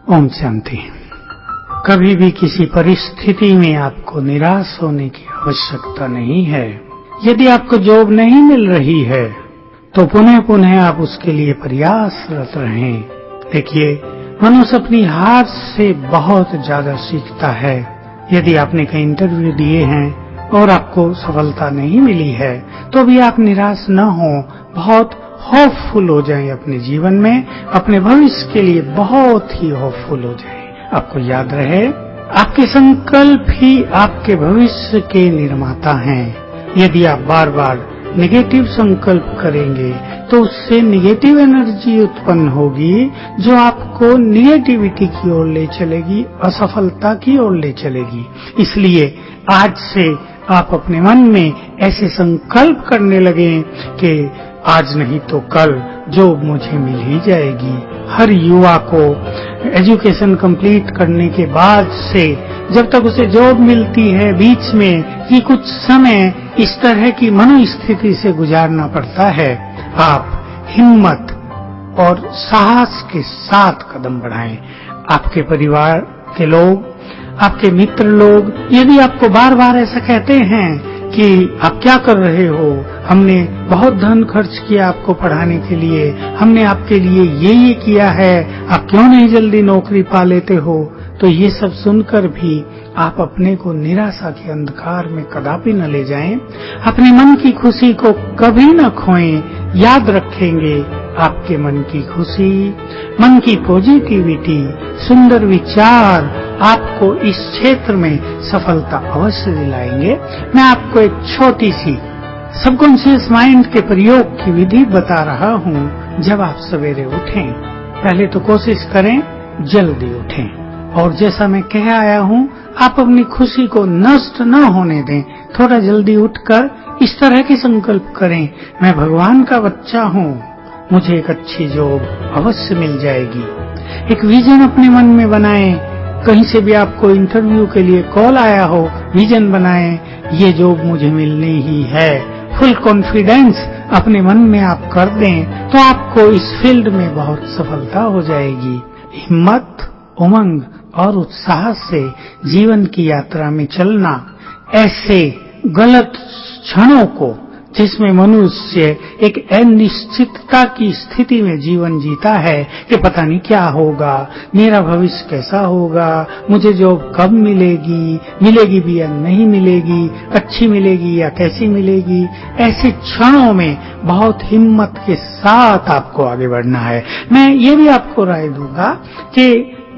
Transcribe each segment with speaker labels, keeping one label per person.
Speaker 1: ओम शांति। कभी भी किसी परिस्थिति में आपको निराश होने की आवश्यकता नहीं है। यदि आपको जॉब नहीं मिल रही है तो पुनः पुनः आप उसके लिए प्रयासरत रहें। देखिए, मनुष्य अपनी हार से बहुत ज्यादा सीखता है। यदि आपने कई इंटरव्यू दिए हैं और आपको सफलता नहीं मिली है तो भी आप निराश न हो, बहुत होपफुल हो जाएं अपने जीवन में, अपने भविष्य के लिए बहुत ही होपफुल हो जाएं। आपको याद रहे, आपके संकल्प ही आपके भविष्य के निर्माता हैं। यदि आप बार बार नेगेटिव संकल्प करेंगे तो उससे नेगेटिव एनर्जी उत्पन्न होगी जो आपको नेगेटिविटी की ओर ले चलेगी, असफलता की ओर ले चलेगी। इसलिए आज से आप अपने मन में ऐसे संकल्प करने लगे कि आज नहीं तो कल जॉब मुझे मिल ही जाएगी। हर युवा को एजुकेशन कंप्लीट करने के बाद से जब तक उसे जॉब मिलती है, बीच में कि कुछ समय इस तरह की मनोस्थिति से गुजारना पड़ता है। आप हिम्मत और साहस के साथ कदम बढ़ाएं। आपके परिवार के लोग, आपके मित्र लोग यदि आपको बार बार ऐसा कहते हैं कि आप क्या कर रहे हो, हमने बहुत धन खर्च किया आपको पढ़ाने के लिए, हमने आपके लिए ये किया है, आप क्यों नहीं जल्दी नौकरी पा लेते हो, तो ये सब सुनकर भी आप अपने को निराशा के अंधकार में कदापि न ले जाएं। अपने मन की खुशी को कभी न खोएं। याद रखेंगे, आपके मन की खुशी, मन की पॉजिटिविटी, सुंदर विचार आपको इस क्षेत्र में सफलता अवश्य दिलाएंगे। मैं आपको एक छोटी सी सबकॉन्शियस माइंड के प्रयोग की विधि बता रहा हूँ। जब आप सवेरे उठें, पहले तो कोशिश करें जल्दी उठें, और जैसा मैं कह आया हूँ, आप अपनी खुशी को नष्ट न होने दें। थोड़ा जल्दी उठकर इस तरह के संकल्प करें, मैं भगवान का बच्चा हूँ, मुझे एक अच्छी जॉब अवश्य मिल जाएगी। एक विजन अपने मन में बनाएं। कहीं से भी आपको इंटरव्यू के लिए कॉल आया हो, विजन बनाएं, ये जॉब मुझे मिलनी ही है। फुल कॉन्फिडेंस अपने मन में आप कर दें तो आपको इस फील्ड में बहुत सफलता हो जाएगी। हिम्मत, उमंग और उत्साह से जीवन की यात्रा में चलना। ऐसे गलत क्षणों को जिसमें मनुष्य एक अनिश्चितता की स्थिति में जीवन जीता है कि पता नहीं क्या होगा, मेरा भविष्य कैसा होगा, मुझे जॉब कब मिलेगी, मिलेगी भी या नहीं मिलेगी, अच्छी मिलेगी या कैसी मिलेगी। ऐसे क्षणों में बहुत हिम्मत के साथ आपको आगे बढ़ना है। मैं ये भी आपको राय दूंगा कि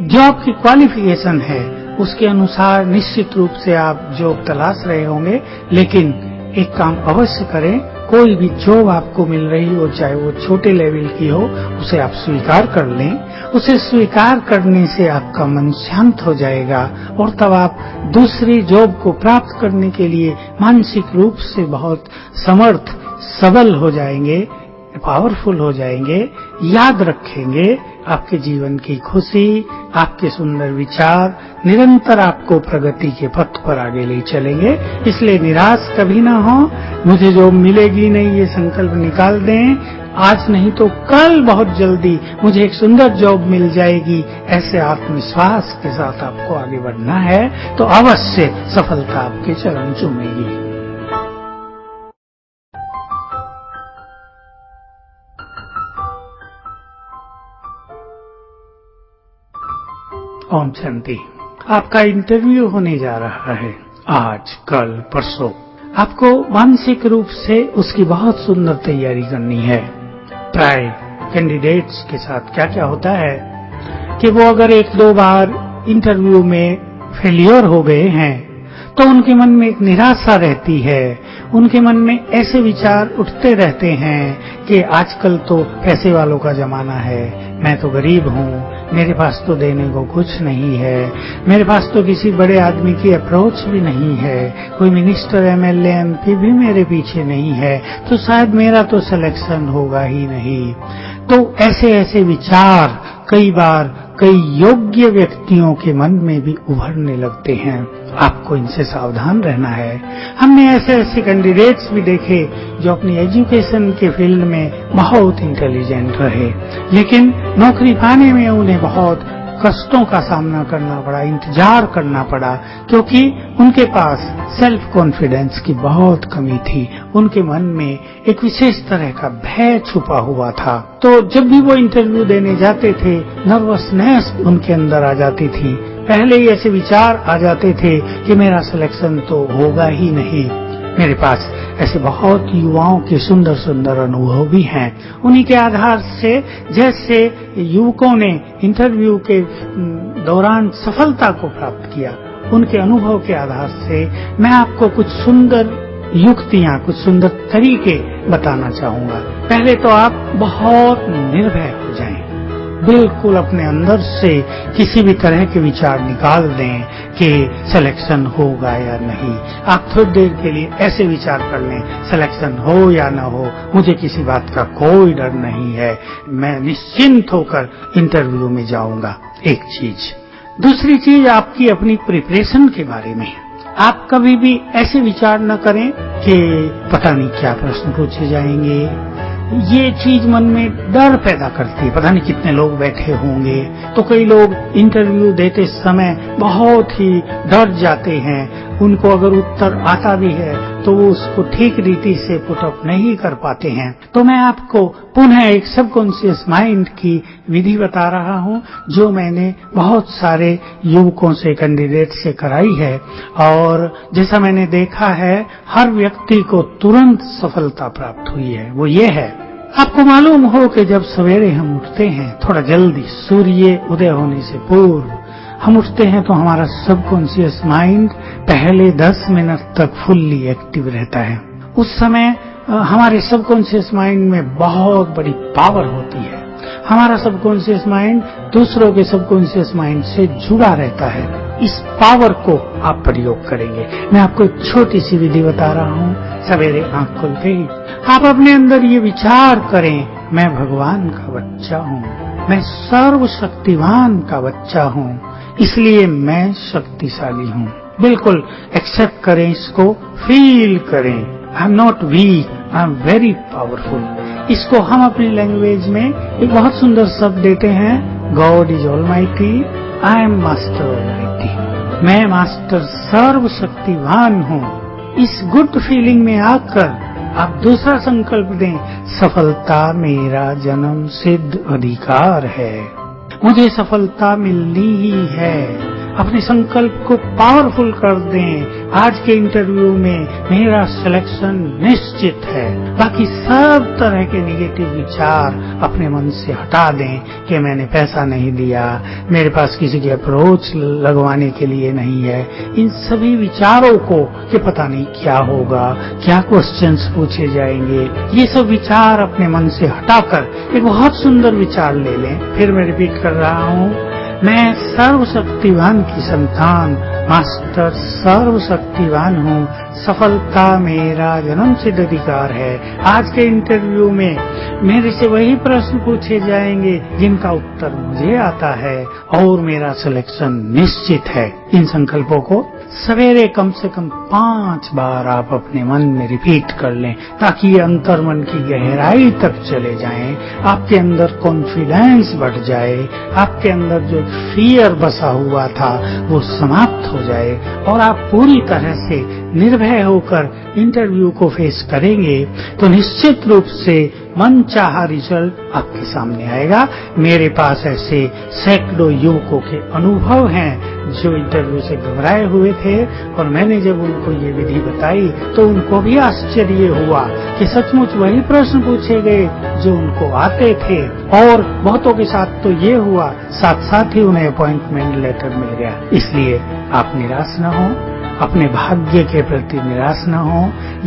Speaker 1: जॉब की क्वालिफिकेशन है उसके अनुसार निश्चित रूप से आप जॉब तलाश रहे होंगे, लेकिन एक काम अवश्य करें, कोई भी जॉब आपको मिल रही हो, चाहे वो छोटे लेवल की हो, उसे आप स्वीकार कर लें। उसे स्वीकार करने से आपका मन शांत हो जाएगा और तब आप दूसरी जॉब को प्राप्त करने के लिए मानसिक रूप से बहुत समर्थ, सबल हो जाएंगे, पावरफुल हो जाएंगे। याद रखेंगे, आपके जीवन की खुशी, आपके सुंदर विचार निरंतर आपको प्रगति के पथ पर आगे ले चलेंगे। इसलिए निराश कभी ना हो। मुझे जॉब मिलेगी नहीं, ये संकल्प निकाल दें। आज नहीं तो कल बहुत जल्दी मुझे एक सुंदर जॉब मिल जाएगी। ऐसे आत्मविश्वास के साथ आपको आगे बढ़ना है तो अवश्य सफलता आपके चरण चूमेगी। ओम शांति। आपका इंटरव्यू होने जा रहा है आज, कल, परसों। आपको मानसिक रूप से उसकी बहुत सुंदर तैयारी करनी है। प्राय कैंडिडेट्स के साथ क्या क्या होता है कि वो अगर एक दो बार इंटरव्यू में फेलियर हो गए हैं तो उनके मन में एक निराशा रहती है। उनके मन में ऐसे विचार उठते रहते हैं कि आजकल तो पैसे वालों का जमाना है, मैं तो गरीब हूँ, मेरे पास तो देने को कुछ नहीं है, मेरे पास तो किसी बड़े आदमी की अप्रोच भी नहीं है, कोई मिनिस्टर, एमएलए, एमपी भी मेरे पीछे नहीं है, तो शायद मेरा तो सिलेक्शन होगा ही नहीं। तो ऐसे ऐसे विचार कई बार कई योग्य व्यक्तियों के मन में भी उभरने लगते हैं। आपको इनसे सावधान रहना है। हमने ऐसे ऐसे कैंडिडेट्स भी देखे जो अपनी एजुकेशन के फील्ड में बहुत इंटेलिजेंट रहे, लेकिन नौकरी पाने में उन्हें बहुत कष्टों का सामना करना पड़ा, इंतजार करना पड़ा, क्योंकि उनके पास सेल्फ कॉन्फिडेंस की बहुत कमी थी। उनके मन में एक विशेष तरह का भय छुपा हुआ था। तो जब भी वो इंटरव्यू देने जाते थे, नर्वसनेस उनके अंदर आ जाती थी। पहले ही ऐसे विचार आ जाते थे कि मेरा सिलेक्शन तो होगा ही नहीं। मेरे पास ऐसे बहुत युवाओं के सुंदर सुंदर अनुभव भी हैं। उन्हीं के आधार से जैसे युवकों ने इंटरव्यू के दौरान सफलता को प्राप्त किया, उनके अनुभव के आधार से मैं आपको कुछ सुंदर युक्तियां, कुछ सुंदर तरीके बताना चाहूंगा। पहले तो आप बहुत निर्भय हो जाएं, बिल्कुल अपने अंदर से किसी भी तरह के विचार निकाल दें कि सिलेक्शन होगा या नहीं। आप थोड़ी देर के लिए ऐसे विचार कर लें, सिलेक्शन हो या ना हो, मुझे किसी बात का कोई डर नहीं है, मैं निश्चिंत होकर इंटरव्यू में जाऊंगा। एक चीज। दूसरी चीज, आपकी अपनी प्रिपरेशन के बारे में आप कभी भी ऐसे विचार न करें कि पता नहीं क्या प्रश्न पूछे जाएंगे। ये चीज मन में डर पैदा करती है, पता नहीं कितने लोग बैठे होंगे। तो कई लोग इंटरव्यू देते समय बहुत ही डर जाते हैं। उनको अगर उत्तर आता भी है तो वो उसको ठीक रीति से पुट अप नहीं कर पाते हैं। तो मैं आपको पुनः एक सबकॉन्शियस माइंड की विधि बता रहा हूँ, जो मैंने बहुत सारे युवकों से, कैंडिडेट से कराई है, और जैसा मैंने देखा है हर व्यक्ति को तुरंत सफलता प्राप्त हुई है। वो ये है, आपको मालूम हो कि जब सवेरे हम उठते हैं, थोड़ा जल्दी सूर्य उदय होने से पूर्व हम उठते हैं, तो हमारा सबकॉन्शियस माइंड पहले 10 मिनट तक फुल्ली एक्टिव रहता है। उस समय हमारे सबकॉन्शियस माइंड में बहुत बड़ी पावर होती है। हमारा सबकॉन्शियस माइंड दूसरों के सबकॉन्शियस माइंड से जुड़ा रहता है। इस पावर को आप प्रयोग करेंगे। मैं आपको एक छोटी सी विधि बता रहा हूँ। सवेरे आंख खुलते ही आप अपने अंदर ये विचार करें, मैं भगवान का बच्चा हूँ, मैं सर्वशक्तिवान का बच्चा हूँ, इसलिए मैं शक्तिशाली हूँ। बिल्कुल एक्सेप्ट करें इसको, फील करें, I am not weak, I am very powerful. इसको हम अपनी लैंग्वेज में एक बहुत सुंदर शब्द देते हैं, God is almighty, I am master almighty. मैं मास्टर सर्वशक्तिवान हूँ। इस गुड फीलिंग में आकर आप दूसरा संकल्प दें, सफलता मेरा जन्म सिद्ध अधिकार है, मुझे सफलता मिलनी ही है। अपने संकल्प को पावरफुल कर दें। आज के इंटरव्यू में मेरा सिलेक्शन निश्चित है। बाकी सब तरह के नेगेटिव विचार अपने मन से हटा दें कि मैंने पैसा नहीं दिया, मेरे पास किसी की अप्रोच लगवाने के लिए नहीं है। इन सभी विचारों को कि पता नहीं क्या होगा, क्या क्वेश्चंस पूछे जाएंगे, ये सब विचार अपने मन से हटाकर एक बहुत सुंदर विचार ले लें। फिर मैं रिपीट कर रहा हूँ, मैं सर्वशक्तिवान की संतान, मास्टर सर्वशक्तिवान हूँ, सफलता मेरा जन्म सिद्ध अधिकार है। आज के इंटरव्यू में मेरे से वही प्रश्न पूछे जाएंगे जिनका उत्तर मुझे आता है, और मेरा सिलेक्शन निश्चित है। इन संकल्पों को सवेरे कम से कम 5 बार आप अपने मन में रिपीट कर लें, ताकि ये अंतर्मन की गहराई तक चले जाएं, आपके अंदर कॉन्फिडेंस बढ़ जाए, आपके अंदर जो फियर बसा हुआ था वो समाप्त हो जाए, और आप पूरी तरह से निर्भय होकर इंटरव्यू को फेस करेंगे तो निश्चित रूप से मनचाहा रिजल्ट आपके सामने आएगा। मेरे पास ऐसे सैकड़ों युवकों के अनुभव हैं जो इंटरव्यू से घबराए हुए थे, और मैंने जब उनको ये विधि बताई तो उनको भी आश्चर्य हुआ कि सचमुच वही प्रश्न पूछे गए जो उनको आते थे, और बहुतों के साथ तो ये हुआ, साथ साथ ही उन्हें अपॉइंटमेंट लेटर मिल गया। इसलिए आप निराश न हो, अपने भाग्य के प्रति निराश न हो।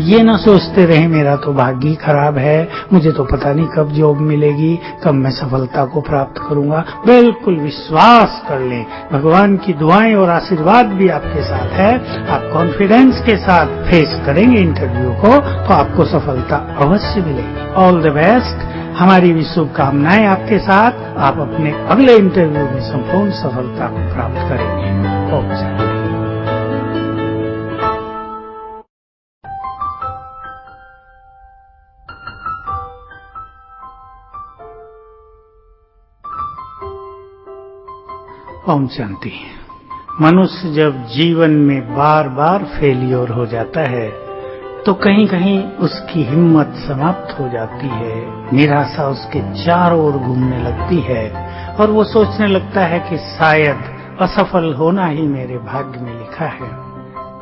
Speaker 1: ये न सोचते रहे मेरा तो भाग्य ही खराब है, मुझे तो पता नहीं कब जॉब मिलेगी, कब मैं सफलता को प्राप्त करूंगा। बिल्कुल विश्वास कर लें, भगवान की दुआएं और आशीर्वाद भी आपके साथ है। आप कॉन्फिडेंस के साथ फेस करेंगे इंटरव्यू को तो आपको सफलता अवश्य मिलेगी। All the best. हमारी भी शुभकामनाएं आपके साथ। आप अपने अगले इंटरव्यू में संपूर्ण सफलता को प्राप्त करेंगे। ओम शांति। पहुंच जाती है। मनुष्य जब जीवन में बार बार फेलियर हो जाता है तो कहीं कहीं उसकी हिम्मत समाप्त हो जाती है, निराशा उसके चारों ओर घूमने लगती है और वो सोचने लगता है कि शायद असफल होना ही मेरे भाग्य में लिखा है।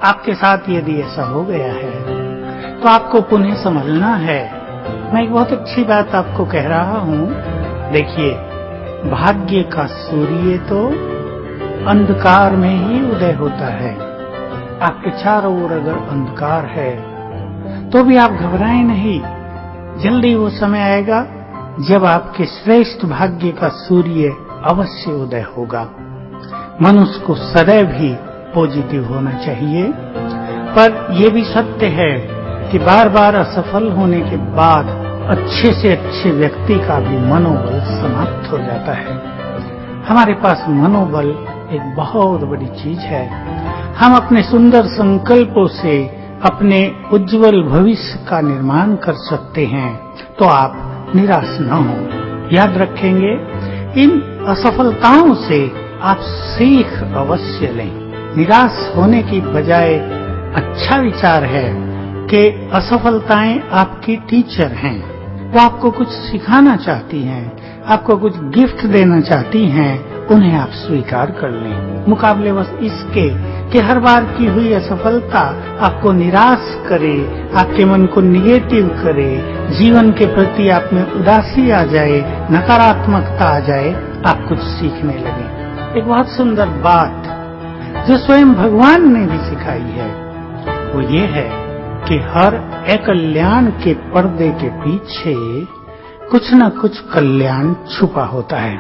Speaker 1: आपके साथ यदि ऐसा हो गया है तो आपको पुनः संभलना है। मैं एक बहुत अच्छी बात आपको कह रहा हूं। देखिए, भाग्य का सूर्य तो अंधकार में ही उदय होता है। आपके चारों ओर अगर अंधकार है तो भी आप घबराएं नहीं। जल्दी वो समय आएगा जब आपके श्रेष्ठ भाग्य का सूर्य अवश्य उदय होगा। मनुष्य को सदैव ही पॉजिटिव होना चाहिए, पर यह भी सत्य है कि बार बार असफल होने के बाद अच्छे से अच्छे व्यक्ति का भी मनोबल समाप्त हो जाता है। हमारे पास मनोबल एक बहुत बड़ी चीज है। हम अपने सुंदर संकल्पों से अपने उज्जवल भविष्य का निर्माण कर सकते हैं। तो आप निराश न हो। याद रखेंगे, इन असफलताओं से आप सीख अवश्य लें। निराश होने की बजाय अच्छा विचार है कि असफलताएं आपकी टीचर हैं। वो आपको कुछ सिखाना चाहती हैं, आपको कुछ गिफ्ट देना चाहती हैं। उन्हें आप स्वीकार कर लें, मुकाबलेवश इसके कि हर बार की हुई असफलता आपको निराश करे, आपके मन को निगेटिव करे, जीवन के प्रति आप में उदासी आ जाए, नकारात्मकता आ जाए, आप कुछ सीखने लगे। एक बहुत सुंदर बात जो स्वयं भगवान ने भी सिखाई है वो ये है कि हर अकल्याण के पर्दे के पीछे कुछ न कुछ कल्याण छुपा होता है।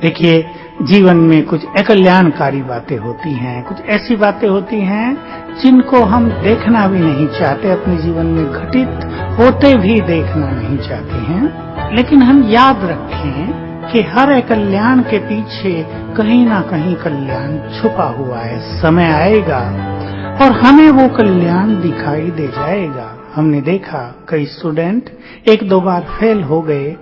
Speaker 1: देखिए, जीवन में कुछ अकल्याणकारी बातें होती हैं, कुछ ऐसी बातें होती हैं जिनको हम देखना भी नहीं चाहते, अपने जीवन में घटित होते भी देखना नहीं चाहते हैं। लेकिन हम याद रखें कि हर कल्याण के पीछे कहीं ना कहीं कल्याण छुपा हुआ है। समय आएगा और हमें वो कल्याण दिखाई दे जाएगा। हमने देखा कई स्टूडेंट एक दो बार फेल हो गए,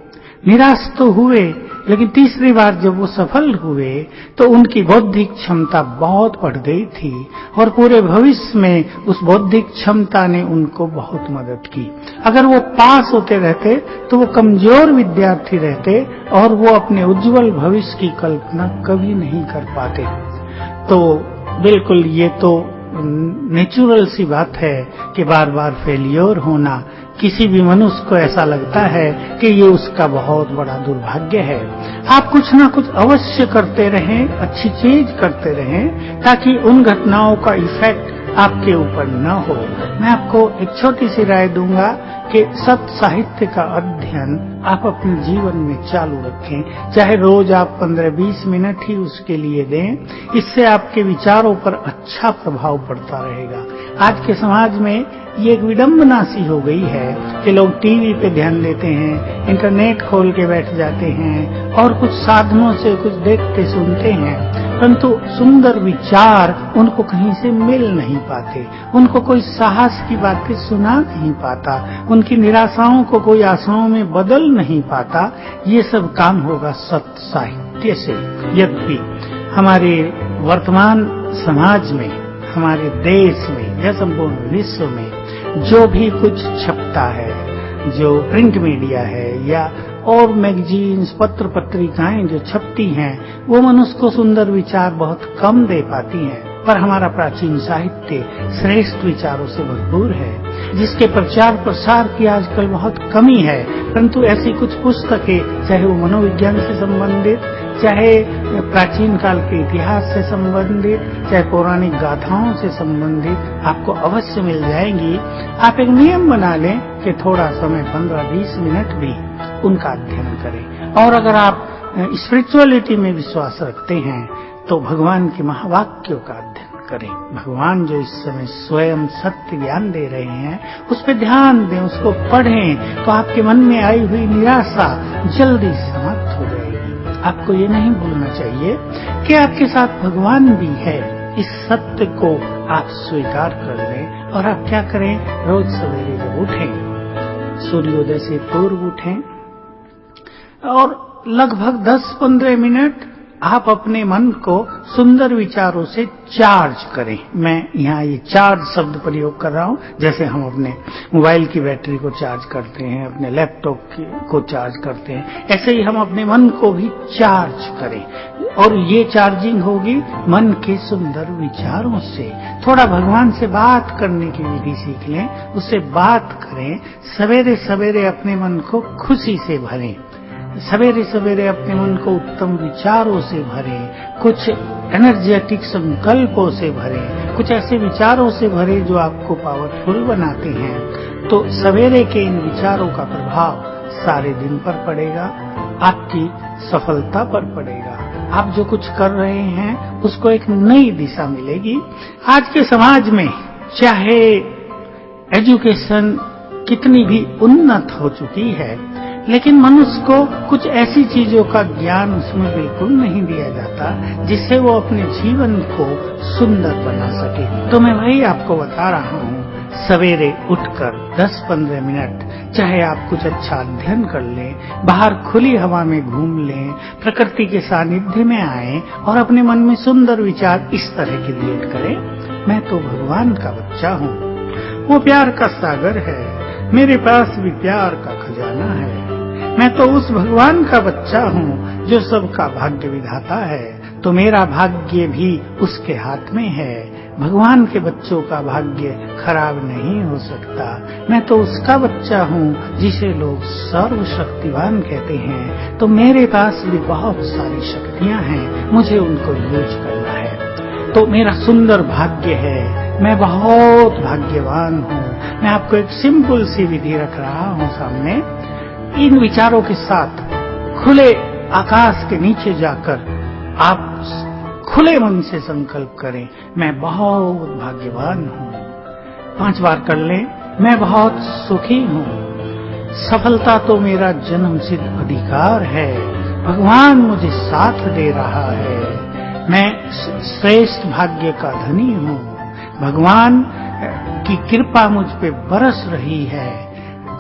Speaker 1: निराश तो हुए, लेकिन तीसरी बार जब वो सफल हुए तो उनकी बौद्धिक क्षमता बहुत बढ़ गई थी और पूरे भविष्य में उस बौद्धिक क्षमता ने उनको बहुत मदद की। अगर वो पास होते रहते तो वो कमजोर विद्यार्थी रहते और वो अपने उज्जवल भविष्य की कल्पना कभी नहीं कर पाते। तो बिल्कुल ये तो नेचुरल सी बात है कि बार बार फेलियर होना किसी भी मनुष्य को ऐसा लगता है कि ये उसका बहुत बड़ा दुर्भाग्य है। आप कुछ ना कुछ अवश्य करते रहें, अच्छी चीज करते रहें, ताकि उन घटनाओं का इफेक्ट आपके ऊपर न हो। मैं आपको एक छोटी सी राय दूंगा कि सत्य साहित्य का अध्ययन आप अपने जीवन में चालू रखें, चाहे रोज आप 15-20 मिनट ही उसके लिए दें। इससे आपके विचारों पर अच्छा प्रभाव पड़ता रहेगा। आज के समाज में ये एक विडंबना सी हो गई है कि लोग टीवी पे ध्यान देते हैं, इंटरनेट खोल के बैठ जाते हैं और कुछ साधनों से कुछ देखते सुनते हैं, परंतु सुंदर विचार उनको कहीं से मिल नहीं पाते, उनको कोई साहस की बातें सुना नहीं पाता, उनकी निराशाओं को कोई आशाओं में बदल नहीं पाता। ये सब काम होगा सत्य साहित्य से। यद्यपि हमारे वर्तमान समाज में, हमारे देश में या संपूर्ण विश्व में जो भी कुछ छपता है, जो प्रिंट मीडिया है या और मैगजीन्स, पत्र पत्रिकाएं जो छपती हैं, वो मनुष्य को सुंदर विचार बहुत कम दे पाती हैं। पर हमारा प्राचीन साहित्य श्रेष्ठ विचारों से भरपूर है, जिसके प्रचार प्रसार की आजकल बहुत कमी है। परंतु ऐसी कुछ पुस्तकें, चाहे वो मनोविज्ञान से संबंधित, चाहे प्राचीन काल के इतिहास से संबंधित, चाहे पौराणिक गाथाओं से संबंधित, आपको अवश्य मिल जाएंगी। आप एक नियम बना लें कि थोड़ा समय 15-20 मिनट भी उनका अध्ययन करें। और अगर आप स्पिरिचुअलिटी में विश्वास रखते हैं तो भगवान के महावाक्यों का अध्ययन करें। भगवान जो इस समय स्वयं सत्य ज्ञान दे रहे हैं, उस पर ध्यान दें, उसको पढ़ें, तो आपके मन में आई हुई निराशा जल्दी समाप्त हो जाएगी। आपको ये नहीं भूलना चाहिए कि आपके साथ भगवान भी है। इस सत्य को आप स्वीकार कर लें और आप क्या करें, रोज सवेरे जब उठें, सूर्योदय से पूर्व उठें और लगभग 10-15 मिनट आप अपने मन को सुंदर विचारों से चार्ज करें। मैं यहाँ ये चार्ज शब्द प्रयोग कर रहा हूँ, जैसे हम अपने मोबाइल की बैटरी को चार्ज करते हैं, अपने लैपटॉप को चार्ज करते हैं, ऐसे ही हम अपने मन को भी चार्ज करें। और ये चार्जिंग होगी मन के सुंदर विचारों से। थोड़ा भगवान से बात करने की विधि सीख लें, उससे बात करें। सवेरे सवेरे अपने मन को खुशी से भरें, सवेरे सवेरे अपने मन को उत्तम विचारों से भरें, कुछ एनर्जेटिक संकल्पों से भरें, कुछ ऐसे विचारों से भरें जो आपको पावरफुल बनाते हैं। तो सवेरे के इन विचारों का प्रभाव सारे दिन पर पड़ेगा, आपकी सफलता पर पड़ेगा। आप जो कुछ कर रहे हैं उसको एक नई दिशा मिलेगी। आज के समाज में चाहे एजुकेशन कितनी भी उन्नत हो चुकी है, लेकिन मनुष्य को कुछ ऐसी चीजों का ज्ञान उसमें बिल्कुल नहीं दिया जाता जिससे वो अपने जीवन को सुंदर बना सके। तो मैं वही आपको बता रहा हूँ, सवेरे उठकर 10-15 मिनट चाहे आप कुछ अच्छा अध्ययन कर लें, बाहर खुली हवा में घूम लें, प्रकृति के सानिध्य में आएं और अपने मन में सुंदर विचार इस तरह क्रिएट करें, मैं तो भगवान का बच्चा हूँ, वो प्यार का सागर है, मेरे पास भी प्यार का खजाना है, मैं तो उस भगवान का बच्चा हूँ जो सबका भाग्य विधाता है, तो मेरा भाग्य भी उसके हाथ में है। भगवान के बच्चों का भाग्य खराब नहीं हो सकता। मैं तो उसका बच्चा हूँ जिसे लोग सर्वशक्तिवान कहते हैं, तो मेरे पास भी बहुत सारी शक्तियाँ हैं, मुझे उनको यूज करना है। तो मेरा सुंदर भाग्य है, मैं बहुत भाग्यवान हूँ। मैं आपको एक सिंपल सी विधि रख रहा हूँ सामने। इन विचारों के साथ खुले आकाश के नीचे जाकर आप खुले मन से संकल्प करें, मैं बहुत भाग्यवान हूँ। 5 बार कर लें। मैं बहुत सुखी हूँ, सफलता तो मेरा जन्मसिद्ध अधिकार है, भगवान मुझे साथ दे रहा है, मैं श्रेष्ठ भाग्य का धनी हूँ, भगवान की कृपा मुझ पे बरस रही है,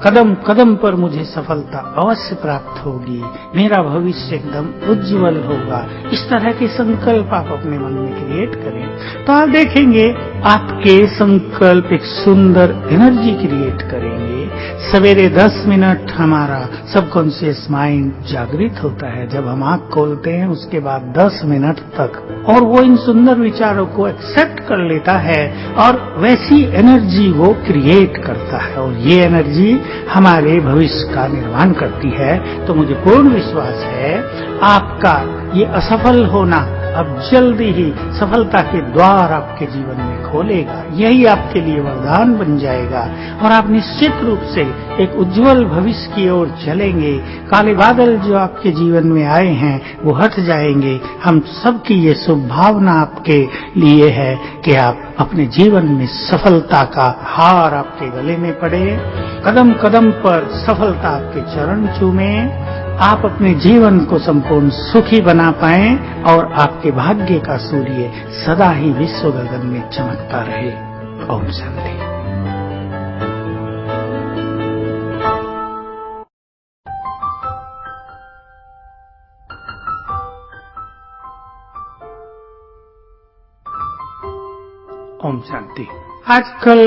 Speaker 1: कदम कदम पर मुझे सफलता अवश्य प्राप्त होगी, मेरा भविष्य एकदम उज्जवल होगा। इस तरह के संकल्प आप अपने मन में क्रिएट करें तो आप देखेंगे आपके संकल्प एक सुंदर एनर्जी क्रिएट करेंगे। सवेरे 10 मिनट हमारा सबकॉन्शियस माइंड जागृत होता है, जब हम आंख खोलते हैं उसके बाद 10 मिनट तक, और वो इन सुंदर विचारों को एक्सेप्ट कर लेता है और वैसी एनर्जी वो क्रिएट करता है, और ये एनर्जी हमारे भविष्य का निर्माण करती है। तो मुझे पूर्ण विश्वास है आपका ये असफल होना अब जल्दी ही सफलता के द्वार आपके जीवन में खोलेगा, यही आपके लिए वरदान बन जाएगा और आप निश्चित रूप से एक उज्जवल भविष्य की ओर चलेंगे। काले बादल जो आपके जीवन में आए हैं वो हट जाएंगे। हम सबकी ये शुभ भावना आपके लिए है कि आप अपने जीवन में सफलता का हार आपके गले में पड़े, कदम कदम पर सफलता आपके चरण चूमे, आप अपने जीवन को संपूर्ण सुखी बना पाएं और आपके भाग्य का सूर्य सदा ही विश्व गगन में चमकता रहे। ओम शांति। ओम शांति। आजकल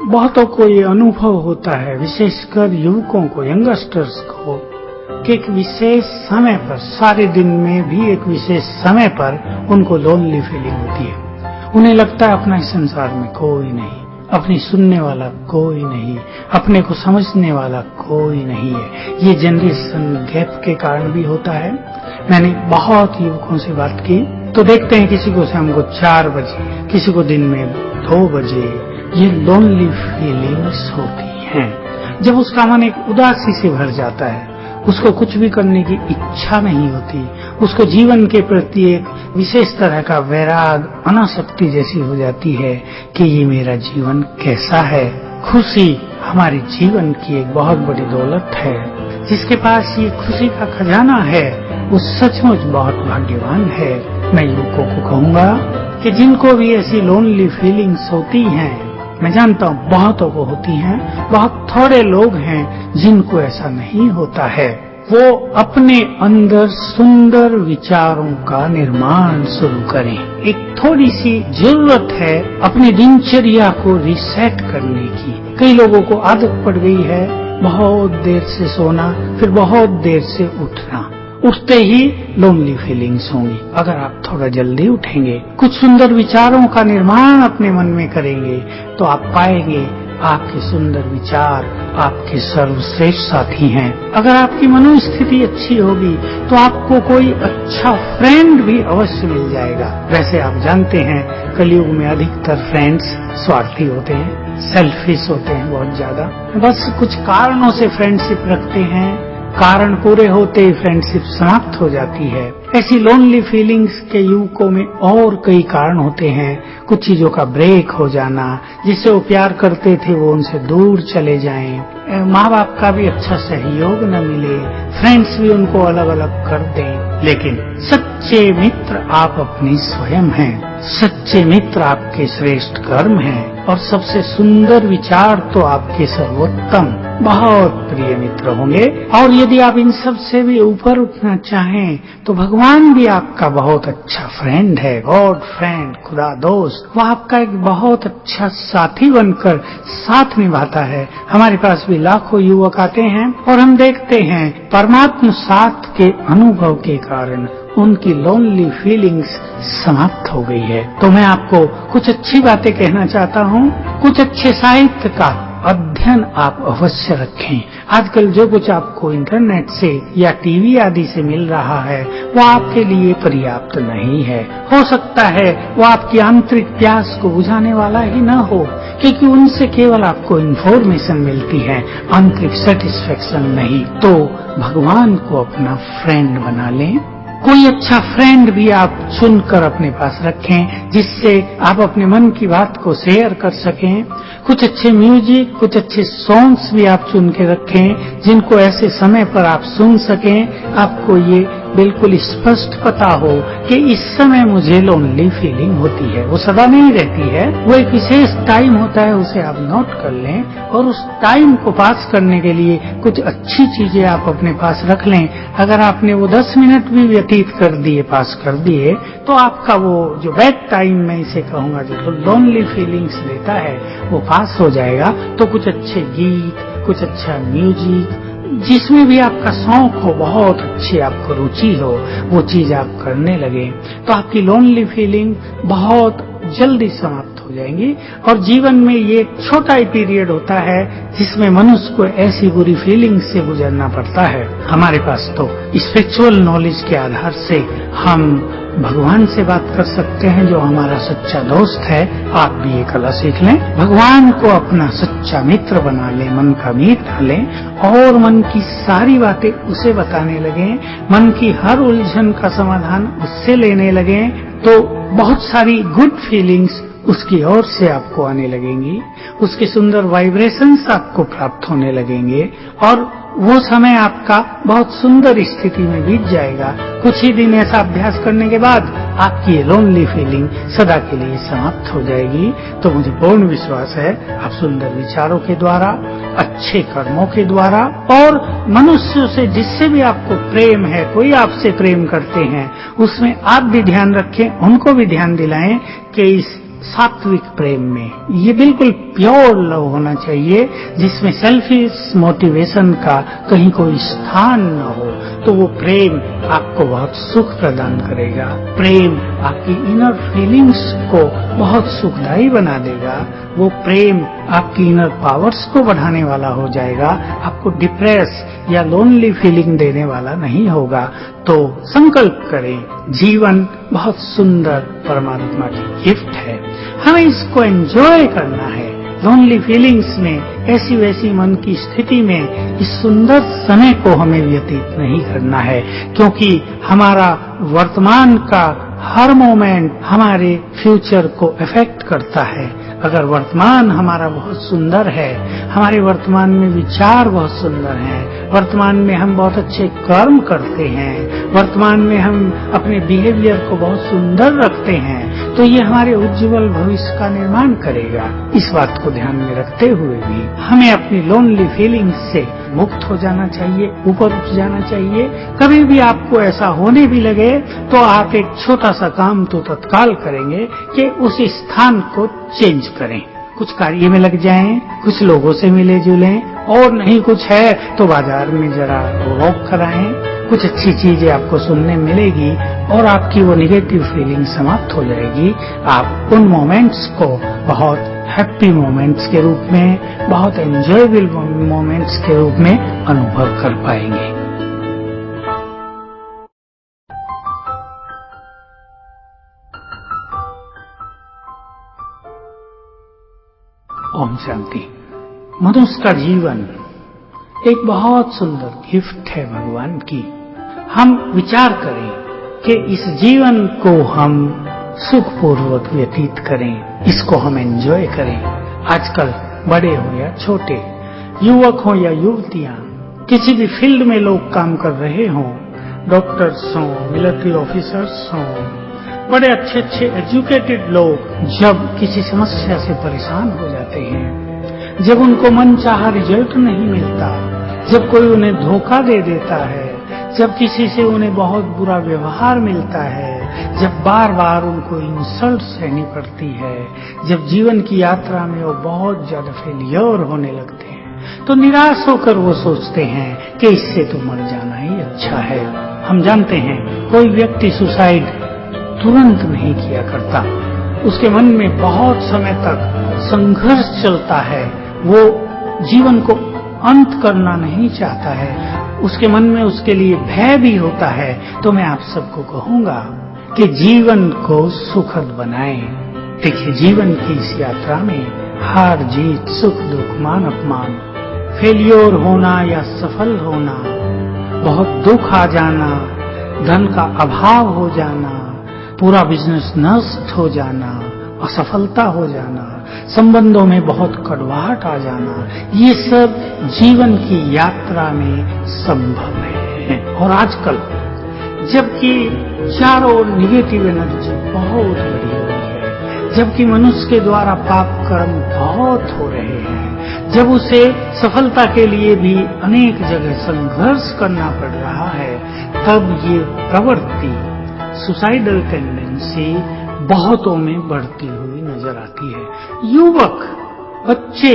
Speaker 1: बहुतों को ये अनुभव होता है, विशेषकर युवकों को, यंगस्टर्स को, कि एक विशेष समय पर, सारे दिन में भी एक विशेष समय पर उनको लोनली फीलिंग होती है। उन्हें लगता है अपना इस संसार में कोई नहीं, अपनी सुनने वाला कोई नहीं, अपने को समझने वाला कोई नहीं है। ये जनरेशन गैप के कारण भी होता है। मैंने बहुत युवकों से बात की तो देखते हैं किसी को शाम को 4 बजे, किसी को दिन में 2 बजे ये लोनली फीलिंग्स होती हैं। जब उसका मन एक उदासी से भर जाता है, उसको कुछ भी करने की इच्छा नहीं होती, उसको जीवन के प्रति एक विशेष तरह का वैराग, अनासक्ति जैसी हो जाती है कि ये मेरा जीवन कैसा है। खुशी हमारे जीवन की एक बहुत बड़ी दौलत है। जिसके पास ये खुशी का खजाना है वो सचमुच बहुत भाग्यवान है। मैं युवकों को कहूँगा कि जिनको भी ऐसी लोनली फीलिंग्स होती हैं, मैं जानता हूँ बहुतों को होती हैं, बहुत थोड़े लोग हैं जिनको ऐसा नहीं होता है। वो अपने अंदर सुंदर विचारों का निर्माण शुरू करें। एक थोड़ी सी जरूरत है अपनी दिनचर्या को रीसेट करने की। कई लोगों को आदत पड़ गई है बहुत देर से सोना, फिर बहुत देर से उठना। उठते ही लोनली फीलिंग्स होंगी। अगर आप थोड़ा जल्दी उठेंगे, कुछ सुंदर विचारों का निर्माण अपने मन में करेंगे, तो आप पाएंगे आपके सुंदर विचार आपके सर्वश्रेष्ठ साथी हैं। अगर आपकी मनोस्थिति अच्छी होगी तो आपको कोई अच्छा फ्रेंड भी अवश्य मिल जाएगा। वैसे आप जानते हैं कलयुग में अधिकतर फ्रेंड्स स्वार्थी होते हैं, सेल्फिश होते हैं बहुत ज्यादा। बस कुछ कारणों से फ्रेंडशिप रखते हैं, कारण पूरे होते ही फ्रेंडशिप समाप्त हो जाती है। ऐसी लोनली फीलिंग्स के युवकों में और कई कारण होते हैं। कुछ चीजों का ब्रेक हो जाना, जिससे वो प्यार करते थे वो उनसे दूर चले जाएं, माँ बाप का भी अच्छा सहयोग न मिले, फ्रेंड्स भी उनको अलग अलग कर दें। लेकिन सच्चे मित्र आप अपनी स्वयं हैं, सच्चे मित्र आपके श्रेष्ठ कर्म हैं और सबसे सुंदर विचार तो आपके सर्वोत्तम बहुत प्रिय मित्र होंगे। और यदि आप इन सब से भी ऊपर उठना चाहें तो भगवान भी आपका बहुत अच्छा फ्रेंड है, गॉड फ्रेंड, खुदा दोस्त। वो आपका एक बहुत अच्छा साथी बनकर साथ निभाता है। हमारे पास भी लाखों युवक आते हैं और हम देखते हैं परमात्मा साथ के अनुभव के कारण उनकी लोनली फीलिंग्स समाप्त हो गई है। तो मैं आपको कुछ अच्छी बातें कहना चाहता हूँ। कुछ अच्छे साहित्य का अध्ययन आप अवश्य रखें। आजकल जो कुछ आपको इंटरनेट से या टीवी आदि से मिल रहा है वो आपके लिए पर्याप्त नहीं है। हो सकता है वो आपकी आंतरिक प्यास को बुझाने वाला ही न हो, क्योंकि उनसे केवल आपको इन्फॉर्मेशन मिलती है, आंतरिक सेटिस्फेक्शन नहीं। तो भगवान को अपना फ्रेंड बना लें। कोई अच्छा फ्रेंड भी आप चुनकर अपने पास रखें, जिससे आप अपने मन की बात को शेयर कर सकें। कुछ अच्छे म्यूजिक, कुछ अच्छे सॉन्ग्स भी आप चुन के रखें, जिनको ऐसे समय पर आप सुन सकें। आपको ये बिल्कुल स्पष्ट पता हो कि इस समय मुझे लोनली फीलिंग होती है। वो सदा नहीं रहती है, वो एक विशेष टाइम होता है, उसे आप नोट कर लें और उस टाइम को पास करने के लिए कुछ अच्छी चीजें आप अपने पास रख लें। अगर आपने वो 10 मिनट भी व्यतीत कर दिए, पास कर दिए, तो आपका वो जो बैड टाइम मैं इसे कहूंगा जो लोनली फीलिंग्स देता है वो पास हो जाएगा। तो कुछ अच्छे गीत, कुछ अच्छा म्यूजिक, जिसमें भी आपका शौक हो, बहुत अच्छी आपको रुचि हो, वो चीज आप करने लगे तो आपकी लोनली फीलिंग बहुत जल्दी समाप्त हो जाएंगी। और जीवन में ये छोटा ही पीरियड होता है जिसमें मनुष्य को ऐसी बुरी फीलिंग से गुजरना पड़ता है। हमारे पास तो स्पिरिचुअल नॉलेज के आधार से हम भगवान से बात कर सकते हैं, जो हमारा सच्चा दोस्त है। आप भी ये कला सीख लें, भगवान को अपना सच्चा मित्र बना लें, मन का मीत डालें और मन की सारी बातें उसे बताने लगे, मन की हर उलझन का समाधान उससे लेने लगे, तो बहुत सारी गुड फीलिंग्स उसकी ओर से आपको आने लगेंगी, उसके सुंदर वाइब्रेशंस आपको प्राप्त होने लगेंगे और वो समय आपका बहुत सुंदर स्थिति में बीत जाएगा। कुछ ही दिन ऐसा अभ्यास करने के बाद आपकी लोनली फीलिंग सदा के लिए समाप्त हो जाएगी। तो मुझे पूर्ण विश्वास है आप सुंदर विचारों के द्वारा, अच्छे कर्मों के द्वारा और मनुष्यों से जिससे भी आपको प्रेम है, कोई आपसे प्रेम करते हैं, उसमें आप भी ध्यान रखें, उनको भी ध्यान दिलाएं कि इस सात्विक प्रेम में ये बिल्कुल प्योर लव होना चाहिए, जिसमें सेल्फिश मोटिवेशन का कहीं कोई स्थान न हो। तो वो प्रेम आपको बहुत सुख प्रदान करेगा। प्रेम आपकी इनर फीलिंग्स को बहुत सुखदायी बना देगा। वो प्रेम आपकी इनर पावर्स को बढ़ाने वाला हो जाएगा, आपको डिप्रेस या लोनली फीलिंग देने वाला नहीं होगा। तो संकल्प करें, जीवन बहुत सुंदर परमात्मा की गिफ्ट है, हमें इसको एंजॉय करना है। लोनली फीलिंग्स में, ऐसी वैसी मन की स्थिति में इस सुंदर समय को हमें व्यतीत नहीं करना है, क्योंकि हमारा वर्तमान का हर मोमेंट हमारे फ्यूचर को अफेक्ट करता है। अगर वर्तमान हमारा बहुत सुंदर है, हमारे वर्तमान में विचार बहुत सुंदर हैं, वर्तमान में हम बहुत अच्छे कर्म करते हैं, वर्तमान में हम अपने बिहेवियर को बहुत सुंदर रखते हैं, तो ये हमारे उज्जवल भविष्य का निर्माण करेगा। इस बात को ध्यान में रखते हुए भी हमें अपनी लोनली फीलिंग्स से मुक्त हो जाना चाहिए, ऊपर उठ जाना चाहिए। कभी भी आपको ऐसा होने भी लगे तो आप एक छोटा सा काम तो तत्काल करेंगे कि उस स्थान को चेंज करें, कुछ कार्य में लग जाएं, कुछ लोगों से मिले जुलें, और नहीं कुछ है तो बाजार में जरा वॉक कराएं, कुछ अच्छी चीजें आपको सुनने मिलेगी और आपकी वो निगेटिव फीलिंग समाप्त हो जाएगी। आप उन मोमेंट्स को बहुत हैप्पी मोमेंट्स के रूप में, बहुत एंजॉयबल मोमेंट्स के रूप में अनुभव कर पाएंगे। ओम शांति। मनुष्य का जीवन एक बहुत सुंदर गिफ्ट है भगवान की। हम विचार करें कि इस जीवन को हम सुखपूर्वक व्यतीत करें, इसको हम एंजॉय करें। आजकल बड़े हो या छोटे, युवक हो या युवतियां, किसी भी फील्ड में लोग काम कर रहे हों, डॉक्टर्स हों, मिलिट्री ऑफिसर्स हों, बड़े अच्छे अच्छे एजुकेटेड लोग जब किसी समस्या से परेशान हो जाते हैं, जब उनको मनचाहा रिजल्ट नहीं मिलता, जब कोई उन्हें धोखा दे देता है, जब किसी से उन्हें बहुत बुरा व्यवहार मिलता है, जब बार बार उनको इंसल्ट सहनी पड़ती है, जब जीवन की यात्रा में वो बहुत ज्यादा फेलियर होने लगते हैं, तो निराश होकर वो सोचते हैं कि इससे तो मर जाना ही अच्छा है। हम जानते हैं कोई व्यक्ति सुसाइड तुरंत नहीं किया करता, उसके मन में बहुत समय तक संघर्ष चलता है, वो जीवन को अंत करना नहीं चाहता है, उसके मन में उसके लिए भय भी होता है। तो मैं आप सबको कहूंगा कि जीवन को सुखद बनाएं। देखिए, जीवन की इस यात्रा में हार जीत, सुख दुख, मान अपमान, फेलियर होना या सफल होना, बहुत दुख आ जाना, धन का अभाव हो जाना, पूरा बिजनेस नष्ट हो जाना, असफलता हो जाना, संबंधों में बहुत कड़वाहट आ जाना, ये सब जीवन की यात्रा में संभव है। और आजकल जबकि चारों ओर निगेटिव एनर्जी बहुत बढ़ी हुई है, जबकि मनुष्य के द्वारा पाप कर्म बहुत हो रहे हैं, जब उसे सफलता के लिए भी अनेक जगह संघर्ष करना पड़ रहा है, तब ये प्रवृत्ति सुसाइडल टेंडेंसी बहुतों में बढ़ती हुई नजर आती है। युवक बच्चे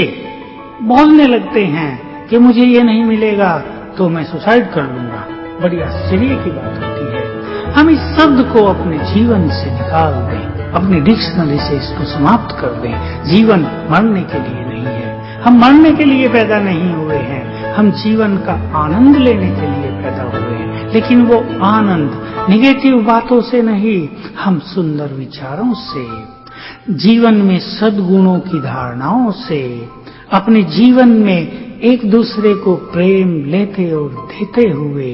Speaker 1: बोलने लगते हैं कि मुझे ये नहीं मिलेगा तो मैं सुसाइड कर लूंगा। बड़ी आश्चर्य की बात होती है। हम इस शब्द को अपने जीवन से निकाल दें, अपनी डिक्शनरी से इसको समाप्त कर दें। जीवन मरने के लिए नहीं है, हम मरने के लिए पैदा नहीं हुए हैं, हम जीवन का आनंद लेने के लिए पैदा हुए हैं। लेकिन वो आनंद निगेटिव बातों से नहीं, हम सुंदर विचारों से, जीवन में सद्गुणों की धारणाओं से, अपने जीवन में एक दूसरे को प्रेम लेते और देते हुए,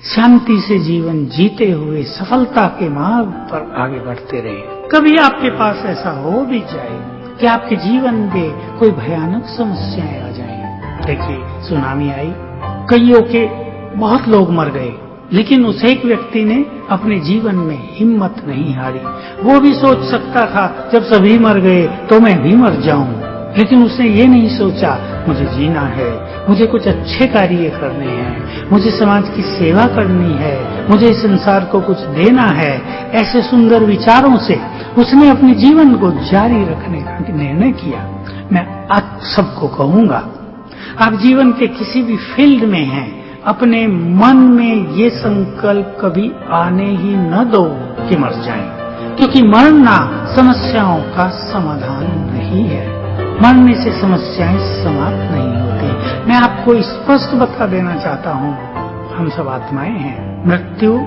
Speaker 1: शांति से जीवन जीते हुए सफलता के मार्ग पर आगे बढ़ते रहे। कभी आपके पास ऐसा हो भी जाए कि आपके जीवन में कोई भयानक समस्याएं आ जाएं। देखिए, सुनामी आई, कईयों के बहुत लोग मर गए, लेकिन उस एक व्यक्ति ने अपने जीवन में हिम्मत नहीं हारी। वो भी सोच सकता था जब सभी मर गए तो मैं भी मर जाऊं, लेकिन उसने ये नहीं सोचा मुझे जीना है, मुझे कुछ अच्छे कार्य करने हैं, मुझे समाज की सेवा करनी है, मुझे इस संसार को कुछ देना है। ऐसे सुंदर विचारों से उसने अपने जीवन को जारी रखने का निर्णय किया। मैं आप सबको कहूंगा, आप जीवन के किसी भी फील्ड में हैं, अपने मन में ये संकल्प कभी आने ही न दो कि मर जाएं, क्योंकि मरना समस्याओं का समाधान नहीं है। मरने से समस्याएं समाप्त नहीं होती। मैं आपको स्पष्ट बता देना चाहता हूँ, हम सब आत्माएं हैं। मृत्यु,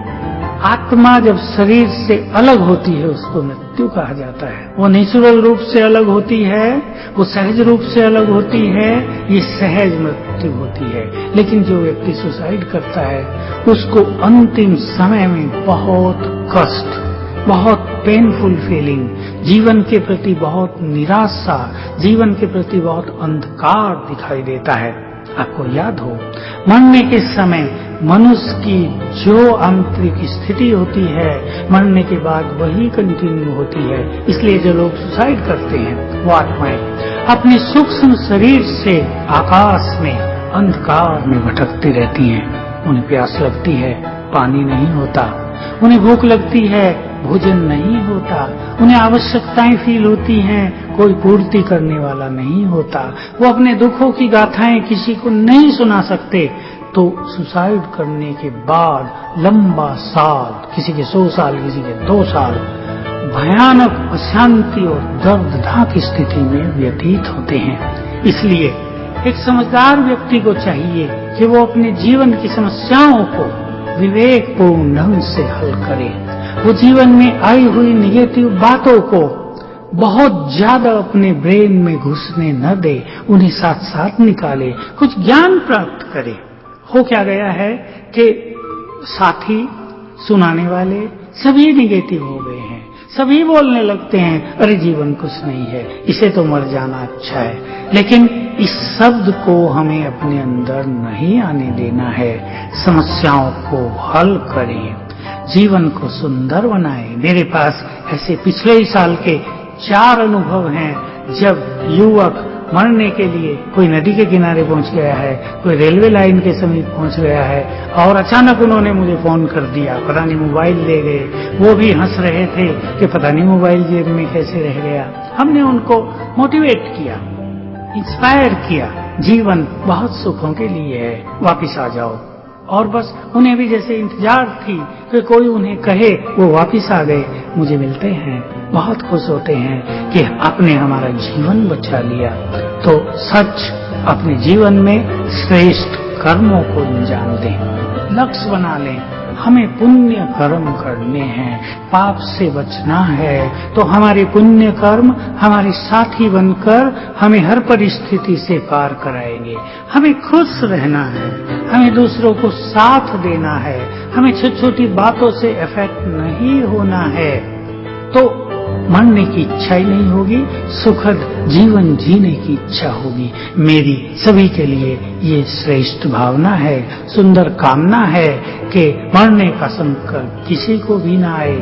Speaker 1: आत्मा जब शरीर से अलग होती है उसको मृत्यु कहा जाता है। वो नेचुरल रूप से अलग होती है, वो सहज रूप से अलग होती है, ये सहज मृत्यु होती है। लेकिन जो व्यक्ति सुसाइड करता है उसको अंतिम समय में बहुत कष्ट, बहुत पेनफुल फीलिंग, जीवन के प्रति बहुत निराशा, जीवन के प्रति बहुत अंधकार दिखाई देता है। आपको याद हो, मरने के समय मनुष्य की जो आंतरिक स्थिति होती है, मरने के बाद वही कंटिन्यू होती है। इसलिए जो लोग सुसाइड करते हैं वो आत्माएं अपने सूक्ष्म शरीर से आकाश में अंधकार में भटकती रहती हैं। उन्हें प्यास लगती है, पानी नहीं होता। उन्हें भूख लगती है, भोजन नहीं होता। उन्हें आवश्यकताएं फील होती हैं, कोई पूर्ति करने वाला नहीं होता। वो अपने दुखों की गाथाएं किसी को नहीं सुना सकते। तो सुसाइड करने के बाद लंबा साल, किसी के 100 साल, किसी के 2 साल, भयानक अशांति और दर्दनाक स्थिति में व्यतीत होते हैं। इसलिए एक समझदार व्यक्ति को चाहिए कि वो अपने जीवन की समस्याओं को विवेकपूर्ण ढंग से हल करे। वो जीवन में आई हुई निगेटिव बातों को बहुत ज्यादा अपने ब्रेन में घुसने न दे, उन्हें साथ साथ निकाले, कुछ ज्ञान प्राप्त करे। हो क्या गया है कि साथी, सुनाने वाले सभी निगेटिव हो गए हैं। सभी बोलने लगते हैं, अरे जीवन कुछ नहीं है, इसे तो मर जाना अच्छा है। लेकिन इस शब्द को हमें अपने अंदर नहीं आने देना है। समस्याओं को हल करें, जीवन को सुंदर बनाएं। मेरे पास ऐसे पिछले ही साल के 4 अनुभव हैं जब युवक मरने के लिए कोई नदी के किनारे पहुंच गया है, कोई रेलवे लाइन के समीप पहुंच गया है और अचानक उन्होंने मुझे फोन कर दिया, पता नहीं मोबाइल ले गए। वो भी हंस रहे थे कि पता नहीं मोबाइल जेब में कैसे रह गया। हमने उनको मोटिवेट किया, इंस्पायर किया, जीवन बहुत सुखों के लिए है, वापिस आ जाओ। और बस उन्हें भी जैसे इंतजार थी कि कोई उन्हें कहे, वो वापिस आ गए, मुझे मिलते हैं, बहुत खुश होते हैं कि आपने हमारा जीवन बचा लिया। तो सच अपने जीवन में श्रेष्ठ कर्मों को अंजाम दें, लक्ष्य बना लें। हमें पुण्य कर्म करने हैं, पाप से बचना है। तो हमारे पुण्य कर्म हमारे साथी बनकर हमें हर परिस्थिति से पार कराएंगे। हमें खुश रहना है, हमें दूसरों को साथ देना है, हमें छोटी छोटी बातों से अफेक्ट नहीं होना है। तो मरने की इच्छा ही नहीं होगी, सुखद जीवन जीने की इच्छा होगी। मेरी सभी के लिए ये श्रेष्ठ भावना है, सुंदर कामना है कि मरने का संकल्प किसी को भी ना आए,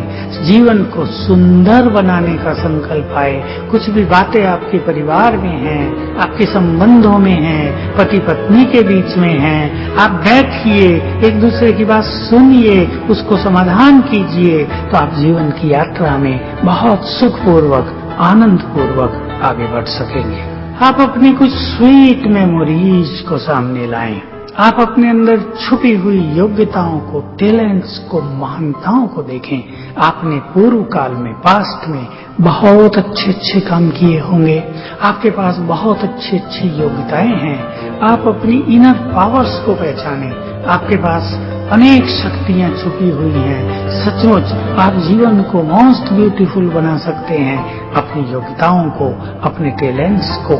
Speaker 1: जीवन को सुंदर बनाने का संकल्प आए। कुछ भी बातें आपके परिवार में हैं, आपके संबंधों में हैं, पति पत्नी के बीच में हैं, आप बैठिए, एक दूसरे की बात सुनिए, उसको समाधान कीजिए, तो आप जीवन की यात्रा में बहुत सुखपूर्वक, आनंद पूर्वक आगे बढ़ सकेंगे। आप अपनी कुछ स्वीट मेमोरीज को सामने लाएं। आप अपने अंदर छुपी हुई योग्यताओं को, टैलेंट्स को, महानताओं को देखें। आपने पूर्व काल में, पास्ट में बहुत अच्छे अच्छे काम किए होंगे। आपके पास बहुत अच्छी अच्छी योग्यताएं हैं। आप अपनी इनर पावर्स को पहचानें। आपके पास अनेक शक्तियां छुपी हुई हैं। सचमुच आप जीवन को मोस्ट ब्यूटीफुल बना सकते हैं। अपनी योग्यताओं को, अपने टैलेंट्स को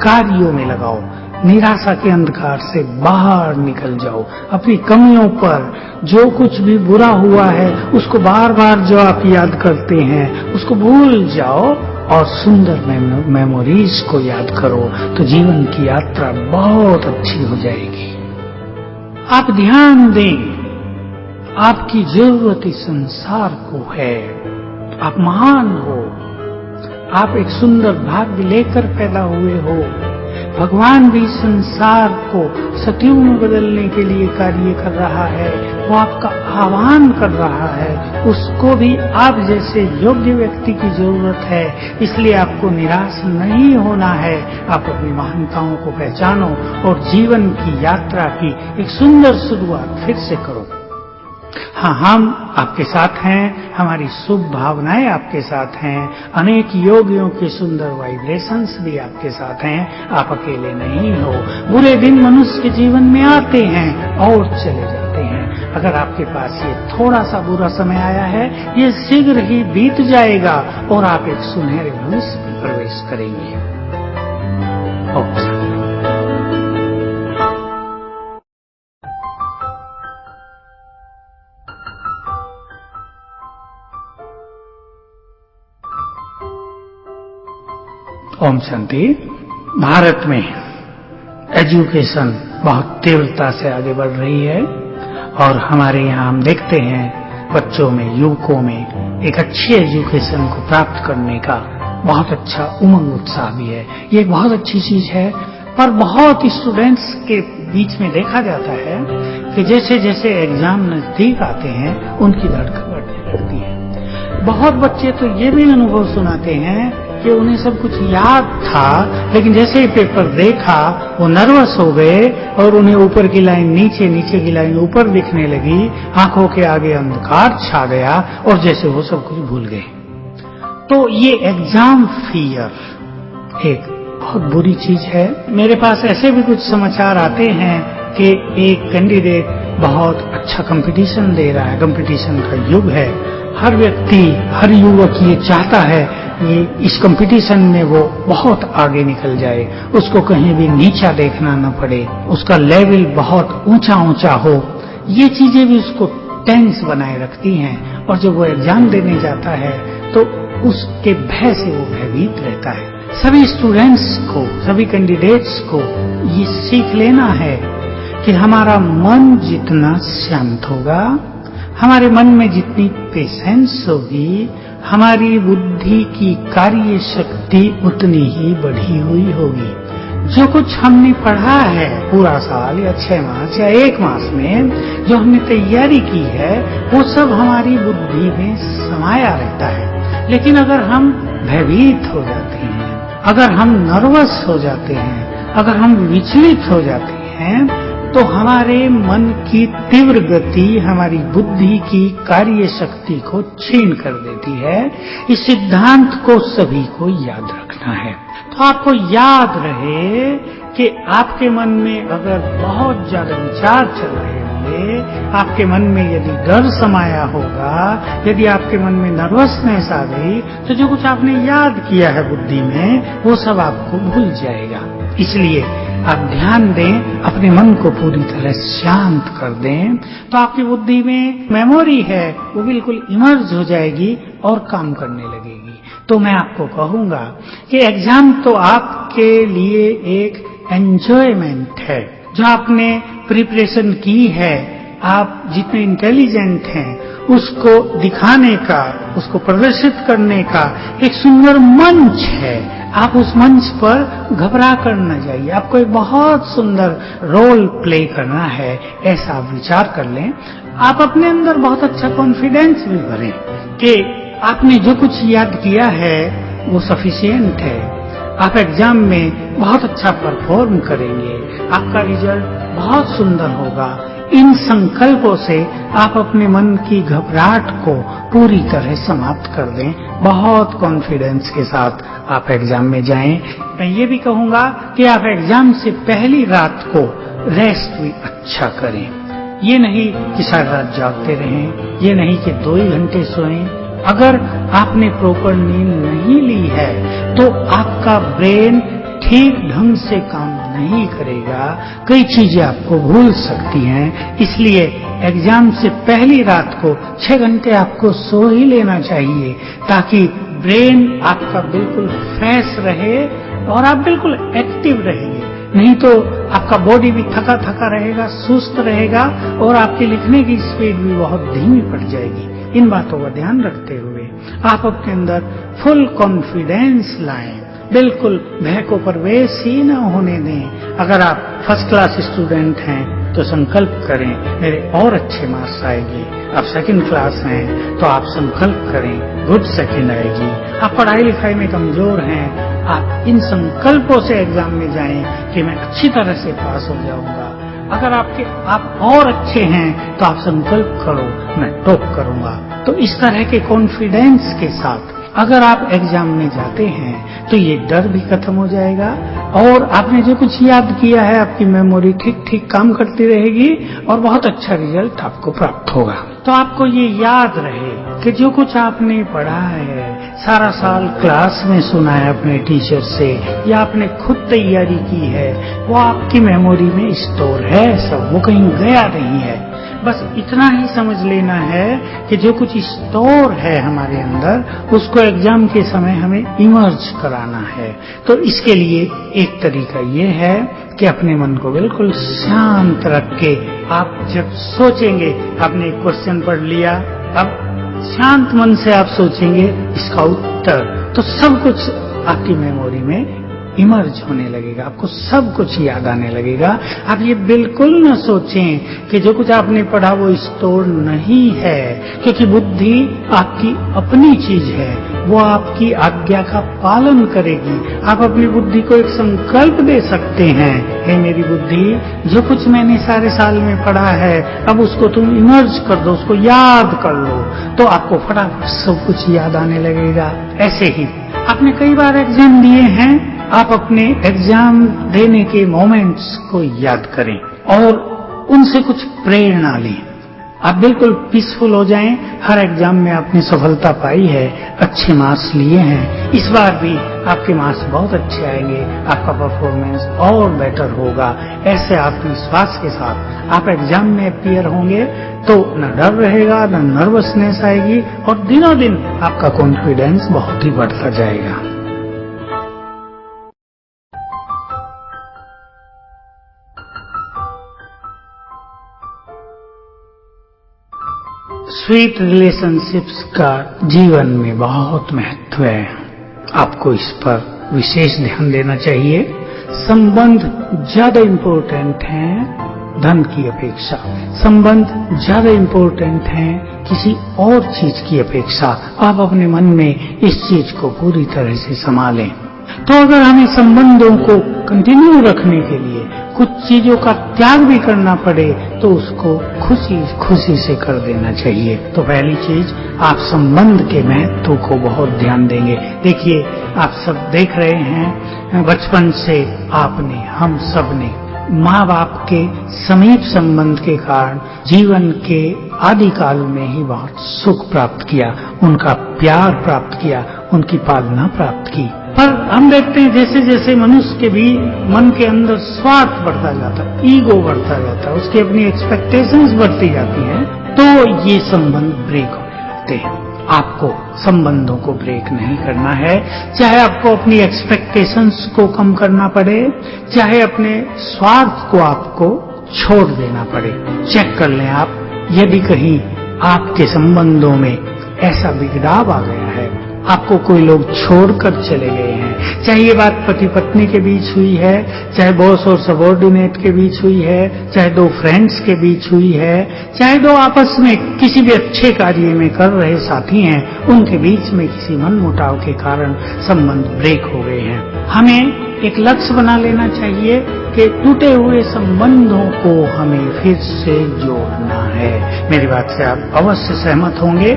Speaker 1: कार्यों में लगाओ। निराशा के अंधकार से बाहर निकल जाओ। अपनी कमियों पर, जो कुछ भी बुरा हुआ है उसको बार बार जो आप याद करते हैं उसको भूल जाओ और सुंदर मेमोरीज को याद करो, तो जीवन की यात्रा बहुत अच्छी हो जाएगी। आप ध्यान दें, आपकी जरूरत इस संसार को है। आप महान हो, आप एक सुंदर भाग्य लेकर पैदा हुए हो। भगवान भी संसार को सतयुग में बदलने के लिए कार्य कर रहा है। वो आपका आह्वान कर रहा है। उसको भी आप जैसे योग्य व्यक्ति की जरूरत है। इसलिए आपको निराश नहीं होना है। आप अपनी महानताओं को पहचानो और जीवन की यात्रा की एक सुंदर शुरुआत फिर से करो। हाँ, हम आपके साथ हैं, हमारी शुभ भावनाएं आपके साथ हैं, अनेक योगियों के सुंदर वाइब्रेशंस भी आपके साथ हैं। आप अकेले नहीं हो। बुरे दिन मनुष्य के जीवन में आते हैं और चले जाते हैं। अगर आपके पास ये थोड़ा सा बुरा समय आया है, ये शीघ्र ही बीत जाएगा और आप एक सुनहरे भविष्य में प्रवेश करेंगे। ओम शांति। भारत में एजुकेशन बहुत तीव्रता से आगे बढ़ रही है और हमारे यहाँ हम देखते हैं बच्चों में, युवकों में एक अच्छी एजुकेशन को प्राप्त करने का बहुत अच्छा उमंग उत्साह भी है। ये एक बहुत अच्छी चीज है। पर बहुत स्टूडेंट्स के बीच में देखा जाता है कि जैसे जैसे एग्जाम नजदीक आते हैं उनकी धड़कन बढ़ने लगती है। बहुत बच्चे तो ये भी अनुभव सुनाते हैं कि उन्हें सब कुछ याद था, लेकिन जैसे ही पेपर देखा वो नर्वस हो गए और उन्हें ऊपर की लाइन नीचे, नीचे की लाइन ऊपर दिखने लगी, आंखों के आगे अंधकार छा गया और जैसे वो सब कुछ भूल गए। तो ये एग्जाम फियर एक बहुत बुरी चीज है। मेरे पास ऐसे भी कुछ समाचार आते हैं कि एक कैंडिडेट बहुत अच्छा कंपटीशन दे रहा है, कंपटीशन का युग है, हर व्यक्ति, हर युवक ये चाहता है कि इस कंपटीशन में वो बहुत आगे निकल जाए, उसको कहीं भी नीचा देखना न पड़े, उसका लेवल बहुत ऊंचा ऊंचा हो। ये चीजें भी उसको टेंस बनाए रखती हैं और जब वो एग्जाम देने जाता है तो उसके भय से वो भयभीत रहता है। सभी स्टूडेंट्स को, सभी कैंडिडेट्स को ये सीख लेना है कि हमारा मन जितना शांत होगा, हमारे मन में जितनी पेशेंस होगी, हमारी बुद्धि की कार्य शक्ति उतनी ही बढ़ी हुई होगी। जो कुछ हमने पढ़ा है पूरा साल या 6 मास या 1 मास में, जो हमने तैयारी की है, वो सब हमारी बुद्धि में समाया रहता है। लेकिन अगर हम भयभीत हो जाते हैं, अगर हम नर्वस हो जाते हैं, अगर हम विचलित हो जाते हैं, तो हमारे मन की तीव्र गति हमारी बुद्धि की कार्य शक्ति को छीन कर देती है। इस सिद्धांत को सभी को याद रखना है। तो आपको याद रहे कि आपके मन में अगर बहुत ज्यादा विचार चल रहे होंगे, आपके मन में यदि डर समाया होगा, यदि आपके मन में नर्वसनेस आ गई, तो जो कुछ आपने याद किया है बुद्धि में वो सब आपको भूल जाएगा। इसलिए आप ध्यान दें, अपने मन को पूरी तरह शांत कर दें, तो आपकी बुद्धि में मेमोरी है वो बिल्कुल इमर्ज हो जाएगी और काम करने लगेगी। तो मैं आपको कहूंगा कि एग्जाम तो आपके लिए एक एंजॉयमेंट है। जो आपने प्रिपरेशन की है, आप जितने इंटेलिजेंट हैं, उसको दिखाने का, उसको प्रदर्शित करने का एक सुंदर मंच है। आप उस मंच पर घबरा कर न जाइए, आपको एक बहुत सुंदर रोल प्ले करना है, ऐसा आप विचार कर लें। आप अपने अंदर बहुत अच्छा कॉन्फिडेंस भी भरें कि आपने जो कुछ याद किया है वो सफिशिएंट है। आप एग्जाम में बहुत अच्छा परफॉर्म करेंगे, आपका रिजल्ट बहुत सुंदर होगा। इन संकल्पों से आप अपने मन की घबराहट को पूरी तरह समाप्त कर दें। बहुत कॉन्फिडेंस के साथ आप एग्जाम में जाएं। मैं ये भी कहूंगा कि आप एग्जाम से पहली रात को रेस्ट भी अच्छा करें। ये नहीं कि सारी रात जागते रहें, ये नहीं कि 2 ही घंटे सोएं। अगर आपने प्रॉपर नींद नहीं ली है तो आपका ब्रेन ठीक ढंग से काम नहीं करेगा, कई चीजें आपको भूल सकती हैं। इसलिए एग्जाम से पहली रात को 6 घंटे आपको सो ही लेना चाहिए, ताकि ब्रेन आपका बिल्कुल फ्रेश रहे और आप बिल्कुल एक्टिव रहेंगे। नहीं तो आपका बॉडी भी थका थका रहेगा, सुस्त रहेगा और आपके लिखने की स्पीड भी बहुत धीमी पड़ जाएगी। इन बातों का ध्यान रखते हुए आप अपने अंदर फुल कॉन्फिडेंस लाएं, बिल्कुल भय को प्रवेश ही न होने दें। अगर आप फर्स्ट क्लास स्टूडेंट हैं तो संकल्प करें मेरे और अच्छे मार्क्स आएंगे। आप सेकंड क्लास हैं तो आप संकल्प करें गुड सेकंड आएगी। आप पढ़ाई लिखाई में कमजोर हैं, आप इन संकल्पों से एग्जाम में जाएं कि मैं अच्छी तरह से पास हो जाऊंगा। अगर आप और अच्छे हैं तो आप संकल्प करो मैं टॉप करूंगा। तो इस तरह के कॉन्फिडेंस के साथ अगर आप एग्जाम में जाते हैं तो ये डर भी खत्म हो जाएगा और आपने जो कुछ याद किया है आपकी मेमोरी ठीक ठीक काम करती रहेगी और बहुत अच्छा रिजल्ट आपको प्राप्त होगा। तो आपको ये याद रहे कि जो कुछ आपने पढ़ा है, सारा साल क्लास में सुना है अपने टीचर से या आपने खुद तैयारी की है, वो आपकी मेमोरी में स्टोर है, सब वो कहीं गया नहीं है। बस इतना ही समझ लेना है कि जो कुछ स्टोर है हमारे अंदर उसको एग्जाम के समय हमें इमर्ज कराना है। तो इसके लिए एक तरीका ये है कि अपने मन को बिल्कुल शांत रख के आप जब सोचेंगे, आपने एक क्वेश्चन पढ़ लिया, अब शांत मन से आप सोचेंगे इसका उत्तर, तो सब कुछ आपकी मेमोरी में इमर्ज होने लगेगा, आपको सब कुछ याद आने लगेगा। आप ये बिल्कुल न सोचें कि जो कुछ आपने पढ़ा वो स्टोर नहीं है, क्योंकि बुद्धि आपकी अपनी चीज है, वो आपकी आज्ञा का पालन करेगी। आप अपनी बुद्धि को एक संकल्प दे सकते हैं, हे मेरी बुद्धि, जो कुछ मैंने सारे साल में पढ़ा है अब उसको तुम इमर्ज कर दो, उसको याद कर लो, तो आपको फटाफट सब कुछ याद आने लगेगा। ऐसे ही आपने कई बार एग्जाम दिए हैं, आप अपने एग्जाम देने के मोमेंट्स को याद करें और उनसे कुछ प्रेरणा लें। आप बिल्कुल पीसफुल हो जाएं। हर एग्जाम में आपने सफलता पाई है, अच्छे मार्क्स लिए हैं, इस बार भी आपके मार्क्स बहुत अच्छे आएंगे, आपका परफॉर्मेंस और बेटर होगा। ऐसे आत्मविश्वास के साथ आप एग्जाम में अपीयर होंगे तो न डर रहेगा, न नर्वसनेस आएगी और दिनों दिन आपका कॉन्फिडेंस बहुत ही बढ़ता जाएगा। स्वीट रिलेशनशिप्स का जीवन में बहुत महत्व है, आपको इस पर विशेष ध्यान देना चाहिए। संबंध ज्यादा इम्पोर्टेंट हैं धन की अपेक्षा, संबंध ज्यादा इम्पोर्टेंट हैं किसी और चीज की अपेक्षा। आप अपने मन में इस चीज को पूरी तरह से संभालें। तो अगर हमें संबंधों को कंटिन्यू रखने के लिए कुछ चीजों का त्याग भी करना पड़े तो उसको खुशी खुशी से कर देना चाहिए। तो पहली चीज, आप संबंध के महत्व को बहुत ध्यान देंगे। देखिए, आप सब देख रहे हैं, बचपन से आपने, हम सब ने माँ बाप के समीप संबंध के कारण जीवन के आदि काल में ही बहुत सुख प्राप्त किया, उनका प्यार प्राप्त किया, उनकी पालना प्राप्त की। पर हम देखते हैं जैसे जैसे मनुष्य के भी मन के अंदर स्वार्थ बढ़ता जाता, ईगो बढ़ता जाता, उसकी अपनी एक्सपेक्टेशंस बढ़ती जाती हैं, तो ये संबंध ब्रेक होने लगते हैं। आपको संबंधों को ब्रेक नहीं करना है, चाहे आपको अपनी एक्सपेक्टेशंस को कम करना पड़े, चाहे अपने स्वार्थ को आपको छोड़ देना पड़े। चेक कर लें आप, यदि कहीं आपके संबंधों में ऐसा बिगड़ाव आ गया है, आपको कोई लोग छोड़कर चले गए हैं, चाहे ये बात पति पत्नी के बीच हुई है, चाहे बॉस और सबॉर्डिनेट के बीच हुई है, चाहे दो फ्रेंड्स के बीच हुई है, चाहे दो आपस में किसी भी अच्छे कार्य में कर रहे साथी हैं, उनके बीच में किसी मनमुटाव के कारण संबंध ब्रेक हो गए हैं। हमें एक लक्ष्य बना लेना चाहिए कि टूटे हुए संबंधों को हमें फिर से जोड़ना है। मेरी बात से आप अवश्य सहमत होंगे,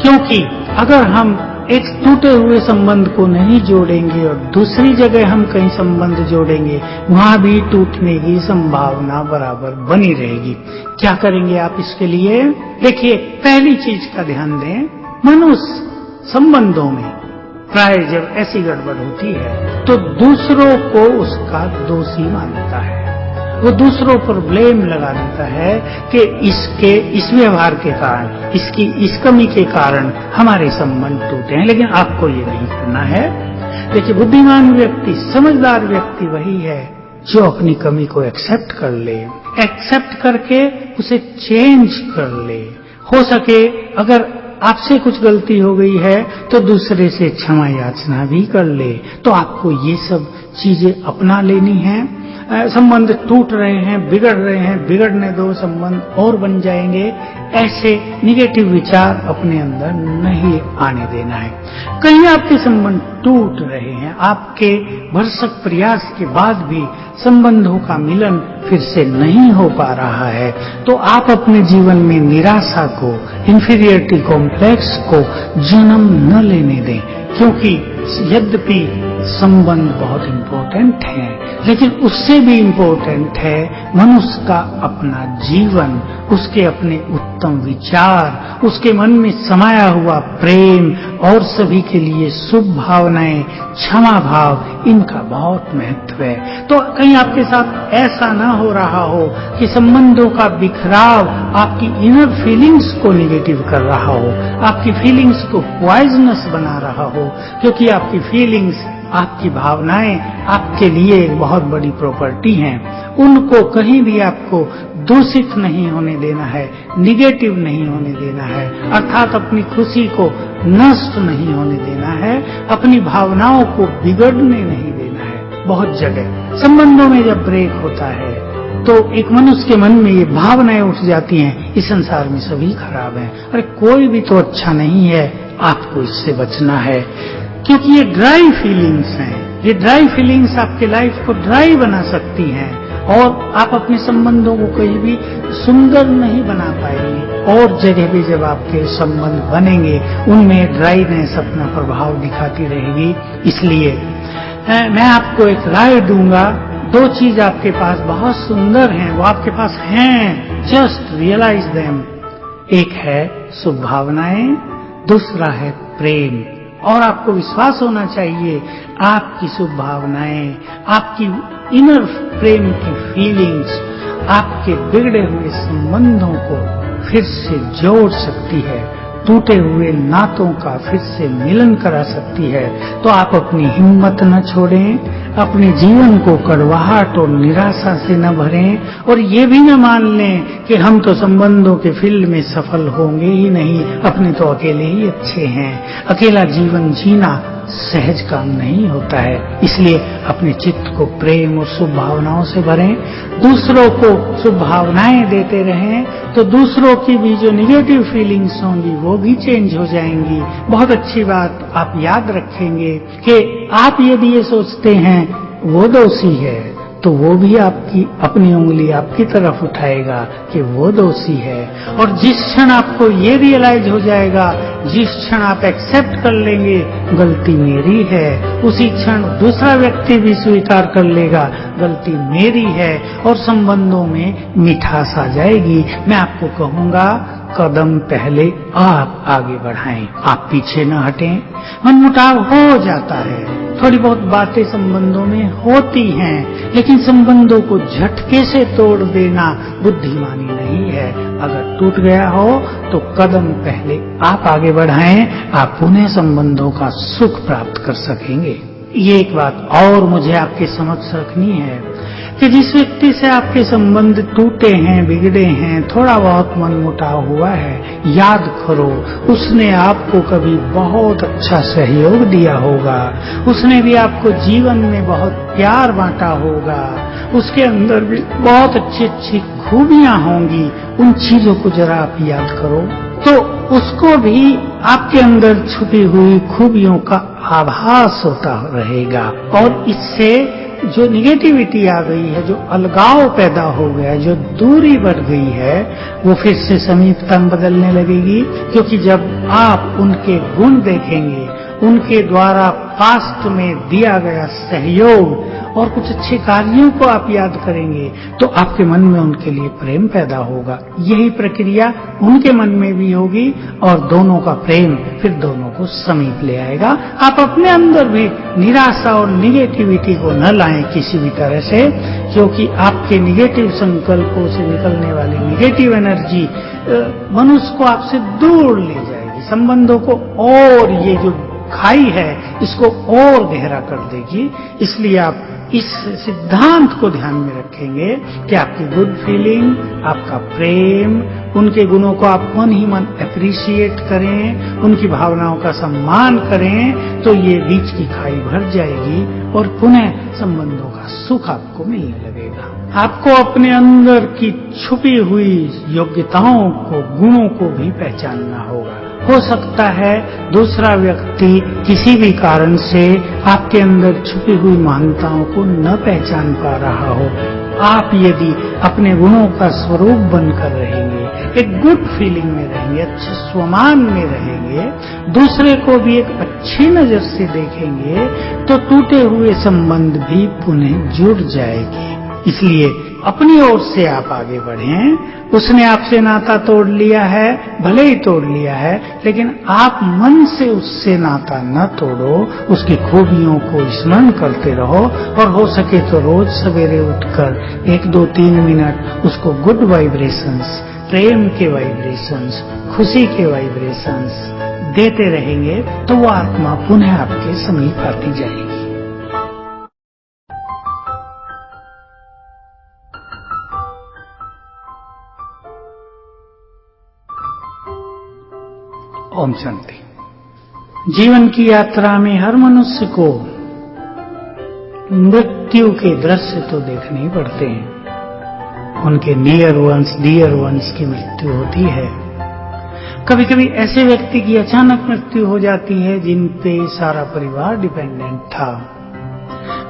Speaker 1: क्योंकि अगर हम एक टूटे हुए संबंध को नहीं जोड़ेंगे और दूसरी जगह हम कहीं संबंध जोड़ेंगे, वहां भी टूटने की संभावना बराबर बनी रहेगी। क्या करेंगे आप इसके लिए? देखिए, पहली चीज का ध्यान दें, मनुष्य संबंधों में प्राय जब ऐसी गड़बड़ होती है तो दूसरों को उसका दोषी मानता है, वो दूसरों पर ब्लेम लगा देता है कि इसके इस व्यवहार के कारण, इसकी इस कमी के कारण हमारे संबंध टूटे हैं। लेकिन आपको ये नहीं करना है। देखिए, बुद्धिमान व्यक्ति, समझदार व्यक्ति वही है जो अपनी कमी को एक्सेप्ट कर ले, एक्सेप्ट करके उसे चेंज कर ले। हो सके अगर आपसे कुछ गलती हो गई है तो दूसरे से क्षमा याचना भी कर ले। तो आपको ये सब चीजें अपना लेनी है। संबंध टूट रहे हैं, बिगड़ रहे हैं, बिगड़ने दो, संबंध और बन जाएंगे, ऐसे निगेटिव विचार अपने अंदर नहीं आने देना है। कहीं आपके संबंध टूट रहे हैं, आपके भरसक प्रयास के बाद भी संबंधों का मिलन फिर से नहीं हो पा रहा है, तो आप अपने जीवन में निराशा को, इंफीरियरिटी कॉम्प्लेक्स को जन्म न लेने दें। क्योंकि यद्यपि संबंध बहुत इम्पोर्टेंट है, लेकिन उससे भी इम्पोर्टेंट है मनुष्य का अपना जीवन, उसके अपने उत्तम विचार, उसके मन में समाया हुआ प्रेम और सभी के लिए शुभ भावनाएं, क्षमा भाव, इनका बहुत महत्व है। तो कहीं आपके साथ ऐसा ना हो रहा हो कि संबंधों का बिखराव आपकी इनर फीलिंग्स को निगेटिव कर रहा हो, आपकी फीलिंग्स को पॉइजनस बना रहा हो, क्योंकि आपकी फीलिंग्स, आपकी भावनाएं आपके लिए एक बहुत बड़ी प्रॉपर्टी हैं। उनको कहीं भी आपको दूषित नहीं होने देना है, निगेटिव नहीं होने देना है, अर्थात अपनी खुशी को नष्ट नहीं होने देना है, अपनी भावनाओं को बिगड़ने नहीं देना है। बहुत जगह संबंधों में जब ब्रेक होता है तो एक मनुष्य के मन में ये भावनाएं उठ जाती हैं, इस संसार में सभी खराब हैं, अरे कोई भी तो अच्छा नहीं है, आपको इससे बचना है। क्योंकि ये ड्राई फीलिंग्स हैं, ये ड्राई फीलिंग्स आपके लाइफ को ड्राई बना सकती हैं और आप अपने संबंधों को कहीं भी सुंदर नहीं बना पाएंगे। और जगह भी जब आपके संबंध बनेंगे उनमें ड्राईनेस अपना प्रभाव दिखाती रहेगी। इसलिए मैं आपको एक राय दूंगा, दो चीज आपके पास बहुत सुंदर हैं, वो आपके पास हैं, जस्ट रियलाइज देम। एक है शुभ भावनाएं, दूसरा है प्रेम। और आपको विश्वास होना चाहिए आपकी शुभ भावनाएं, आपकी इनर प्रेम की फीलिंग्स आपके बिगड़े हुए संबंधों को फिर से जोड़ सकती है, टूटे हुए नातों का फिर से मिलन करा सकती है। तो आप अपनी हिम्मत न छोड़ें, अपने जीवन को कड़वाहट और निराशा से न भरें और ये भी न मान लें कि हम तो संबंधों के फील्ड में सफल होंगे ही नहीं, अपने तो अकेले ही अच्छे हैं। अकेला जीवन जीना सहज काम नहीं होता है। इसलिए अपने चित्त को प्रेम और शुभ भावनाओं से भरें, दूसरों को शुभ भावनाएं देते रहें, तो दूसरों की भी जो निगेटिव फीलिंग्स होंगी वो भी चेंज हो जाएंगी। बहुत अच्छी बात आप याद रखेंगे कि आप यदि ये सोचते हैं वो दोषी है तो वो भी आपकी अपनी उंगली आपकी तरफ उठाएगा कि वो दोषी है। और जिस क्षण आपको ये रियलाइज हो जाएगा, जिस क्षण आप एक्सेप्ट कर लेंगे गलती मेरी है, उसी क्षण दूसरा व्यक्ति भी स्वीकार कर लेगा गलती मेरी है और संबंधों में मिठास आ जाएगी। मैं आपको कहूंगा कदम पहले आप आगे बढ़ाएं, आप पीछे न हटें। मनमुटाव हो जाता है, थोड़ी बहुत बातें संबंधों में होती हैं, लेकिन संबंधों को झटके से तोड़ देना बुद्धिमानी नहीं है। अगर टूट गया हो तो कदम पहले आप आगे बढ़ाएं, आप पुनः संबंधों का सुख प्राप्त कर सकेंगे। ये एक बात और मुझे आपके समक्ष रखनी है कि जिस व्यक्ति से आपके संबंध टूटे हैं, बिगड़े हैं, थोड़ा बहुत मनमुटाव हुआ है, याद करो उसने आपको कभी बहुत अच्छा सहयोग दिया होगा, उसने भी आपको जीवन में बहुत प्यार बांटा होगा, उसके अंदर भी बहुत अच्छी अच्छी खूबियां होंगी। उन चीजों को जरा आप याद करो तो उसको भी आपके अंदर छुपी हुई खूबियों का आभास होता रहेगा। और इससे जो निगेटिविटी आ गई है, जो अलगाव पैदा हो गया है, जो दूरी बढ़ गई है, वो फिर से समीपता में बदलने लगेगी। क्योंकि जब आप उनके गुण देखेंगे, उनके द्वारा पास्ट में दिया गया सहयोग और कुछ अच्छे कार्यों को आप याद करेंगे तो आपके मन में उनके लिए प्रेम पैदा होगा। यही प्रक्रिया उनके मन में भी होगी और दोनों का प्रेम फिर दोनों को समीप ले आएगा। आप अपने अंदर भी निराशा और निगेटिविटी को न लाएं किसी भी तरह से, क्योंकि आपके निगेटिव संकल्पों से निकलने वाली निगेटिव एनर्जी मनुष्य को आपसे दूर ले जाएगी, संबंधों को और ये जो खाई है इसको और गहरा कर देगी। इसलिए आप इस सिद्धांत को ध्यान में रखेंगे कि आपकी गुड फीलिंग, आपका प्रेम, उनके गुणों को आप मन ही मन अप्रिशिएट करें, उनकी भावनाओं का सम्मान करें, तो ये बीच की खाई भर जाएगी और पुनः संबंधों का सुख आपको मिलने लगेगा। आपको अपने अंदर की छुपी हुई योग्यताओं को, गुणों को भी पहचानना होगा। हो सकता है दूसरा व्यक्ति किसी भी कारण से आपके अंदर छुपी हुई महानताओं को न पहचान पा रहा हो। आप यदि अपने गुणों का स्वरूप बनकर रहेंगे, एक गुड फीलिंग में रहेंगे, अच्छे स्वमान में रहेंगे, दूसरे को भी एक अच्छी नजर से देखेंगे, तो टूटे हुए संबंध भी पुनः जुड़ जाएगी। इसलिए अपनी ओर से आप आगे बढ़ें। उसने आपसे नाता तोड़ लिया है, भले ही तोड़ लिया है, लेकिन आप मन से उससे नाता न तोड़ो, उसकी खूबियों को स्मरण करते रहो और हो सके तो रोज सवेरे उठकर 1, 2, 3 मिनट उसको गुड वाइब्रेशंस, प्रेम के वाइब्रेशंस, खुशी के वाइब्रेशंस देते रहेंगे तो वो आत्मा पुनः आपके समीप आती जाएगी। ओम शांति। जीवन की यात्रा में हर मनुष्य को मृत्यु के दृश्य तो देखने ही पड़ते हैं। उनके नियर वंस की मृत्यु होती है। कभी कभी ऐसे व्यक्ति की अचानक मृत्यु हो जाती है जिन पे सारा परिवार डिपेंडेंट था।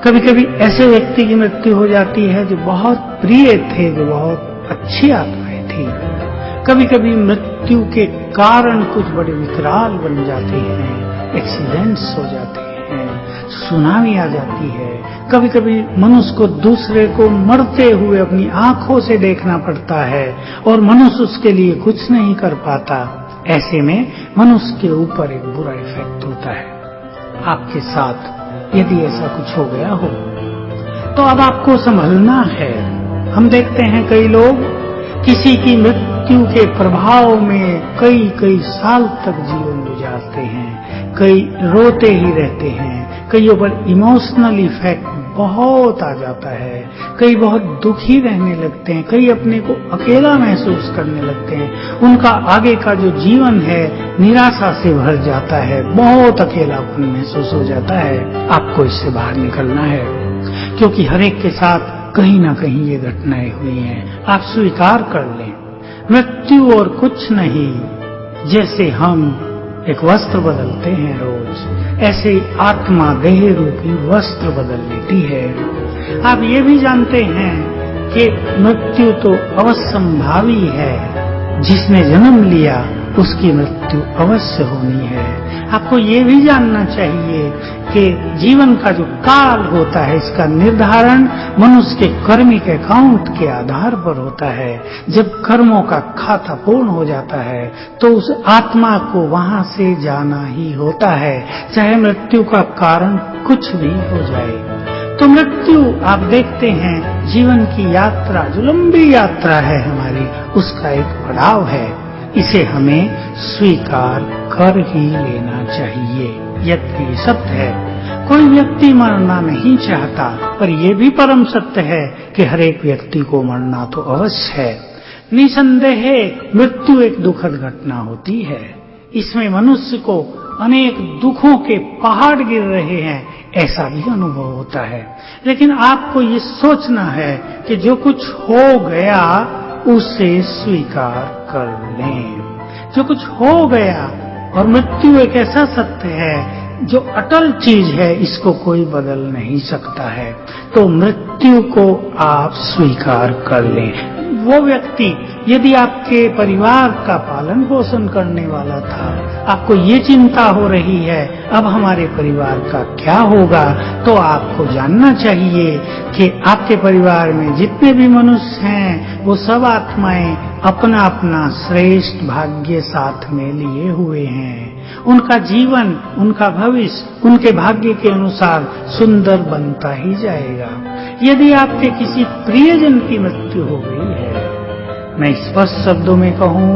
Speaker 1: कभी कभी ऐसे व्यक्ति की मृत्यु हो जाती है जो बहुत प्रिय थे, जो बहुत अच्छी आत्माएं थी। कभी कभी मृत्यु के कारण कुछ बड़े विकराल बन जाते हैं, एक्सीडेंट्स हो जाते हैं, सुनामी आ जाती है। कभी कभी मनुष्य को दूसरे को मरते हुए अपनी आंखों से देखना पड़ता है और मनुष्य उसके लिए कुछ नहीं कर पाता। ऐसे में मनुष्य के ऊपर एक बुरा इफेक्ट होता है। आपके साथ यदि ऐसा कुछ हो गया हो तो अब आपको संभलना है। हम देखते हैं कई लोग किसी की मृत्यु के प्रभाव में कई साल तक जीवन गुजारते हैं, कई रोते ही रहते हैं, कईयों पर इमोशनल इफेक्ट बहुत आ जाता है, कई बहुत दुखी रहने लगते हैं, कई अपने को अकेला महसूस करने लगते हैं। उनका आगे का जो जीवन है निराशा से भर जाता है, बहुत अकेलापन महसूस हो जाता है। आपको इससे बाहर निकलना है, क्योंकि हर एक के साथ कहीं ना कहीं ये घटनाएं हुई हैं। आप स्वीकार कर लें, मृत्यु और कुछ नहीं। जैसे हम एक वस्त्र बदलते हैं रोज, ऐसे आत्मा देह रूपी वस्त्र बदल लेती है। आप ये भी जानते हैं कि मृत्यु तो अवश्यंभावी है। जिसने जन्म लिया उसकी मृत्यु अवश्य होनी है। आपको ये भी जानना चाहिए कि जीवन का जो काल होता है इसका निर्धारण मनुष्य के कर्मिक अकाउंट के आधार पर होता है। जब कर्मों का खाता पूर्ण हो जाता है तो उस आत्मा को वहां से जाना ही होता है, चाहे मृत्यु का कारण कुछ भी हो जाए। तो मृत्यु आप देखते हैं जीवन की यात्रा, जो लंबी यात्रा है हमारी, उसका एक पड़ाव है। इसे हमें स्वीकार कर ही लेना चाहिए। यद्यपि सत्य है, कोई व्यक्ति मरना नहीं चाहता, पर यह भी परम सत्य है कि हर एक व्यक्ति को मरना तो अवश्य है। निसंदेह मृत्यु एक दुखद घटना होती है। इसमें मनुष्य को अनेक दुखों के पहाड़ गिर रहे हैं, ऐसा भी अनुभव होता है। लेकिन आपको ये सोचना है कि जो कुछ हो गया उसे स्वीकार कर लें। जो कुछ हो गया, और मृत्यु एक ऐसा सत्य है जो अटल चीज है, इसको कोई बदल नहीं सकता है। तो मृत्यु को आप स्वीकार कर लें। वो व्यक्ति यदि आपके परिवार का पालन पोषण करने वाला था, आपको ये चिंता हो रही है अब हमारे परिवार का क्या होगा, तो आपको जानना चाहिए कि आपके परिवार में जितने भी मनुष्य हैं वो सब आत्माएं अपना अपना श्रेष्ठ भाग्य साथ में लिए हुए हैं। उनका जीवन, उनका भविष्य उनके भाग्य के अनुसार सुंदर बनता ही जाएगा। यदि आपके किसी प्रियजन की मृत्यु हो गई है, मैं स्पष्ट शब्दों में कहूं,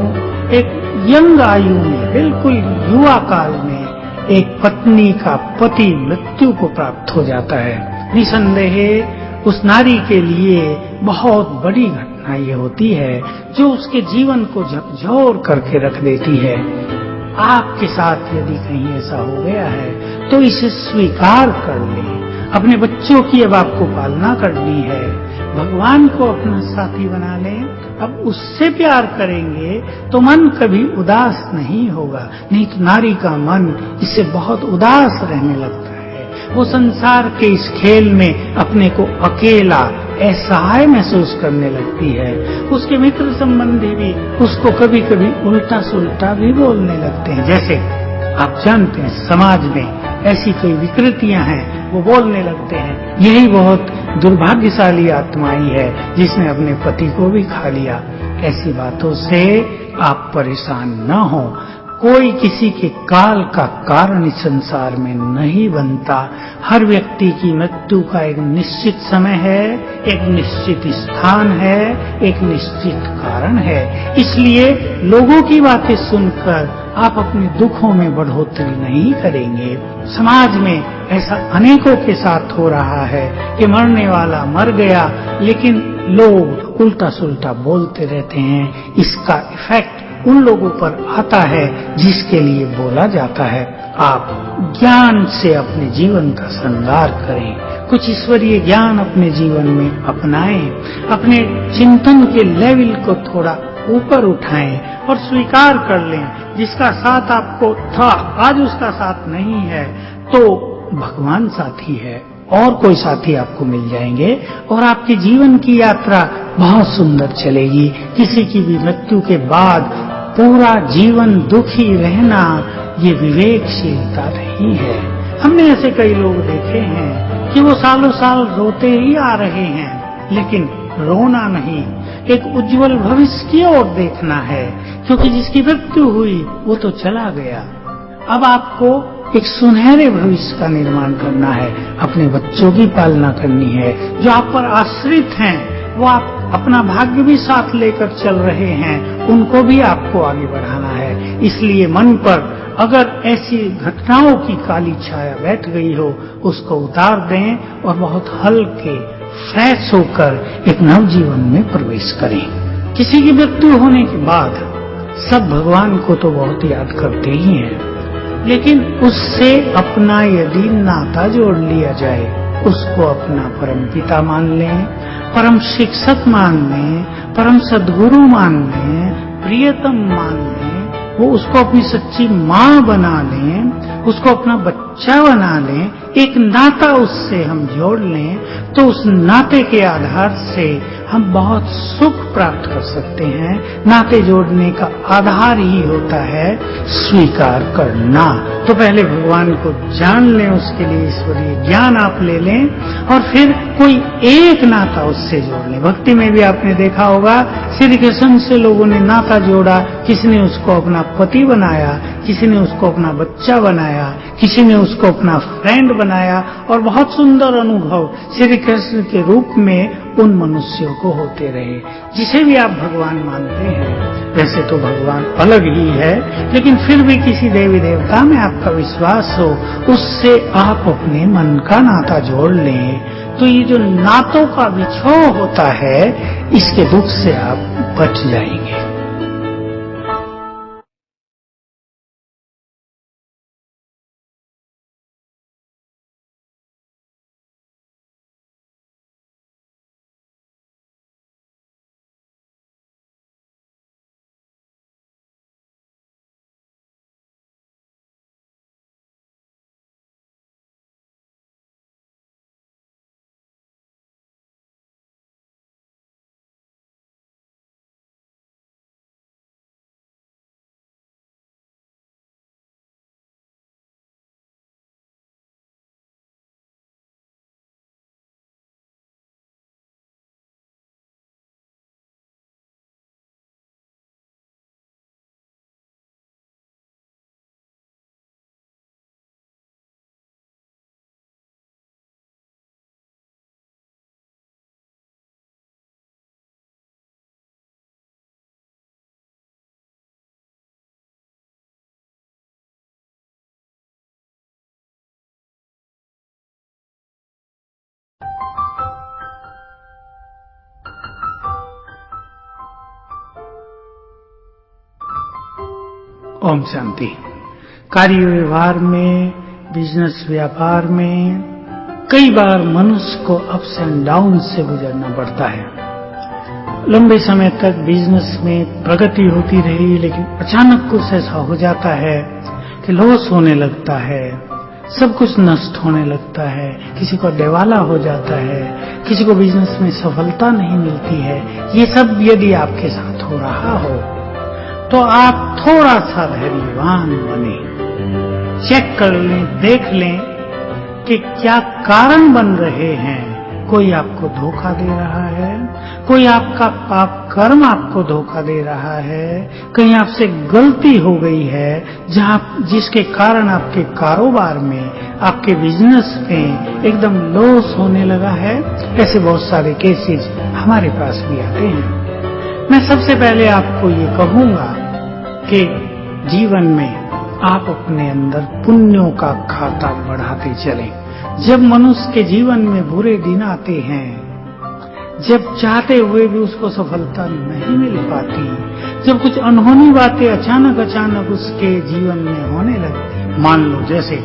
Speaker 1: एक यंग आयु में, बिल्कुल युवा काल में एक पत्नी का पति मृत्यु को प्राप्त हो जाता है, निसंदेह उस नारी के लिए बहुत बड़ी घटना ये होती है जो उसके जीवन को झकझोर करके रख देती है। आपके साथ यदि कहीं ऐसा हो गया है तो इसे स्वीकार कर लें। अपने बच्चों की अब आपको पालना करनी है, भगवान को अपना साथी बना लें। अब उससे प्यार करेंगे तो मन कभी उदास नहीं होगा, नहीं तो नारी का मन इससे बहुत उदास रहने लगता है। वो संसार के इस खेल में अपने को अकेला, असहाय महसूस करने लगती है। उसके मित्र संबंधी भी उसको कभी कभी उल्टा सुल्टा भी बोलने लगते हैं। जैसे आप जानते हैं समाज में ऐसी कोई विकृतियां हैं, वो बोलने लगते हैं यही बहुत दुर्भाग्यशाली आत्मा ही है जिसने अपने पति को भी खा लिया। ऐसी बातों से आप परेशान न हो। कोई किसी के काल का कारण इस संसार में नहीं बनता। हर व्यक्ति की मृत्यु का एक निश्चित समय है, एक निश्चित स्थान है, एक निश्चित कारण है। इसलिए लोगों की बातें सुनकर आप अपने दुखों में बढ़ोतरी नहीं करेंगे। समाज में ऐसा अनेकों के साथ हो रहा है कि मरने वाला मर गया, लेकिन लोग उल्टा सुल्टा बोलते रहते हैं। इसका इफेक्ट उन लोगों पर आता है जिसके लिए बोला जाता है। आप ज्ञान से अपने जीवन का श्रृंगार करें, कुछ ईश्वरीय ज्ञान अपने जीवन में अपनाएं, अपने चिंतन के लेवल को थोड़ा ऊपर उठाएं और स्वीकार कर लें। जिसका साथ आपको था आज उसका साथ नहीं है तो भगवान साथी है और कोई साथी आपको मिल जाएंगे और आपके जीवन की यात्रा बहुत सुंदर चलेगी। किसी की भी मृत्यु के बाद पूरा जीवन दुखी रहना ये विवेकशीलता नहीं है। हमने ऐसे कई लोग देखे हैं कि वो सालों साल रोते ही आ रहे हैं, लेकिन रोना नहीं, एक उज्जवल भविष्य की ओर देखना है, क्योंकि जिसकी मृत्यु हुई वो तो चला गया। अब आपको एक सुनहरे भविष्य का निर्माण करना है, अपने बच्चों की पालना करनी है, जो आप पर आश्रित हैं, वो आप अपना भाग्य भी साथ लेकर चल रहे हैं, उनको भी आपको आगे बढ़ाना है। इसलिए मन पर अगर ऐसी घटनाओं की काली छाया बैठ गई हो, उसको उतार दें और बहुत हल्के फ्रेश होकर एक नव जीवन में प्रवेश करें। किसी की मृत्यु होने के बाद सब भगवान को तो बहुत याद करते ही हैं, लेकिन उससे अपना यदि नाता जोड़ लिया जाए, उसको अपना परम पिता मान लें, परम शिक्षक मान लें, परम सद्गुरु मान लें, प्रियतम मान लें, वो उसको अपनी सच्ची माँ बना लें, उसको अपना बच्चा बना लें, एक नाता उससे हम जोड़ लें, तो उस नाते के आधार से हम बहुत सुख प्राप्त कर सकते हैं। नाते जोड़ने का आधार ही होता है स्वीकार करना। तो पहले भगवान को जान लें, उसके लिए ईश्वरीय ज्ञान आप ले लें और फिर कोई एक नाता उससे जोड़ लें। भक्ति में भी आपने देखा होगा श्री कृष्ण से लोगों ने नाता जोड़ा, किसी ने उसको अपना पति बनाया, किसी ने उसको अपना बच्चा बनाया, किसी ने उसको अपना फ्रेंड बनाया और बहुत सुंदर अनुभव श्री कृष्ण के रूप में उन मनुष्यों को होते रहे। जिसे भी आप भगवान मानते हैं, वैसे तो भगवान अलग ही है, लेकिन फिर भी किसी देवी देवता में आपका विश्वास हो, उससे आप अपने मन का नाता जोड़ लें, तो ये जो नातों का बिछोह होता है, इसके दुख से आप बच जाएंगे। ओम शांति। कार्य व्यवहार में, बिजनेस व्यापार में कई बार मनुष्य को अप्स एंड डाउन से गुजरना पड़ता है। लंबे समय तक बिजनेस में प्रगति होती रही, लेकिन अचानक कुछ ऐसा हो जाता है कि लॉस होने लगता है, सब कुछ नष्ट होने लगता है, किसी को दिवाला हो जाता है, किसी को बिजनेस में सफलता नहीं मिलती है। ये सब यदि आपके साथ हो रहा हो तो आप थोड़ा सा धैर्यवान बने, चेक कर लें, देख लें कि क्या कारण बन रहे हैं। कोई आपको धोखा दे रहा है, कोई आपका पाप कर्म आपको धोखा दे रहा है, कहीं आपसे गलती हो गई है जिसके कारण आपके कारोबार में, आपके बिजनेस में एकदम लॉस होने लगा है। ऐसे बहुत सारे केसेस हमारे पास भी आते हैं। मैं सबसे पहले आपको ये कहूंगा कि जीवन में आप अपने अंदर पुण्यों का खाता बढ़ाते चलें। जब मनुष्य के जीवन में बुरे दिन आते हैं, जब चाहते हुए भी उसको सफलता नहीं मिल पाती, जब कुछ अनहोनी बातें अचानक उसके जीवन में होने लगती, मान लो जैसे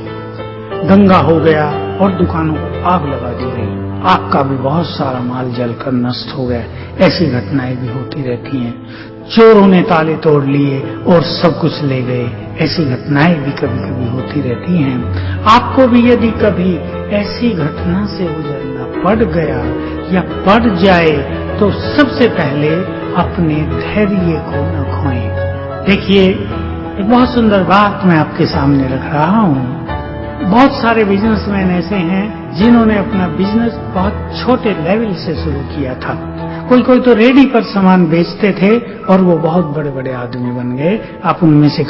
Speaker 1: दंगा हो गया और दुकानों को आग लगा दी गई, आपका भी बहुत सारा माल जलकर नष्ट हो गया, ऐसी घटनाएं भी होती रहती हैं। चोरों ने ताले तोड़ लिए और सब कुछ ले गए, ऐसी घटनाएं भी कभी कभी होती रहती हैं। आपको भी यदि कभी ऐसी घटना से गुजरना पड़ गया या पड़ जाए तो सबसे पहले अपने धैर्य को न खोएं। देखिए, एक बहुत सुंदर बात मैं आपके सामने रख रहा हूं। बहुत सारे बिजनेसमैन ऐसे हैं जिन्होंने अपना बिजनेस बहुत छोटे लेवल से शुरू किया था। कोई तो रेडी पर सामान बेचते थे और वो बहुत बड़े बड़े आदमी बन गए। आप उनमें से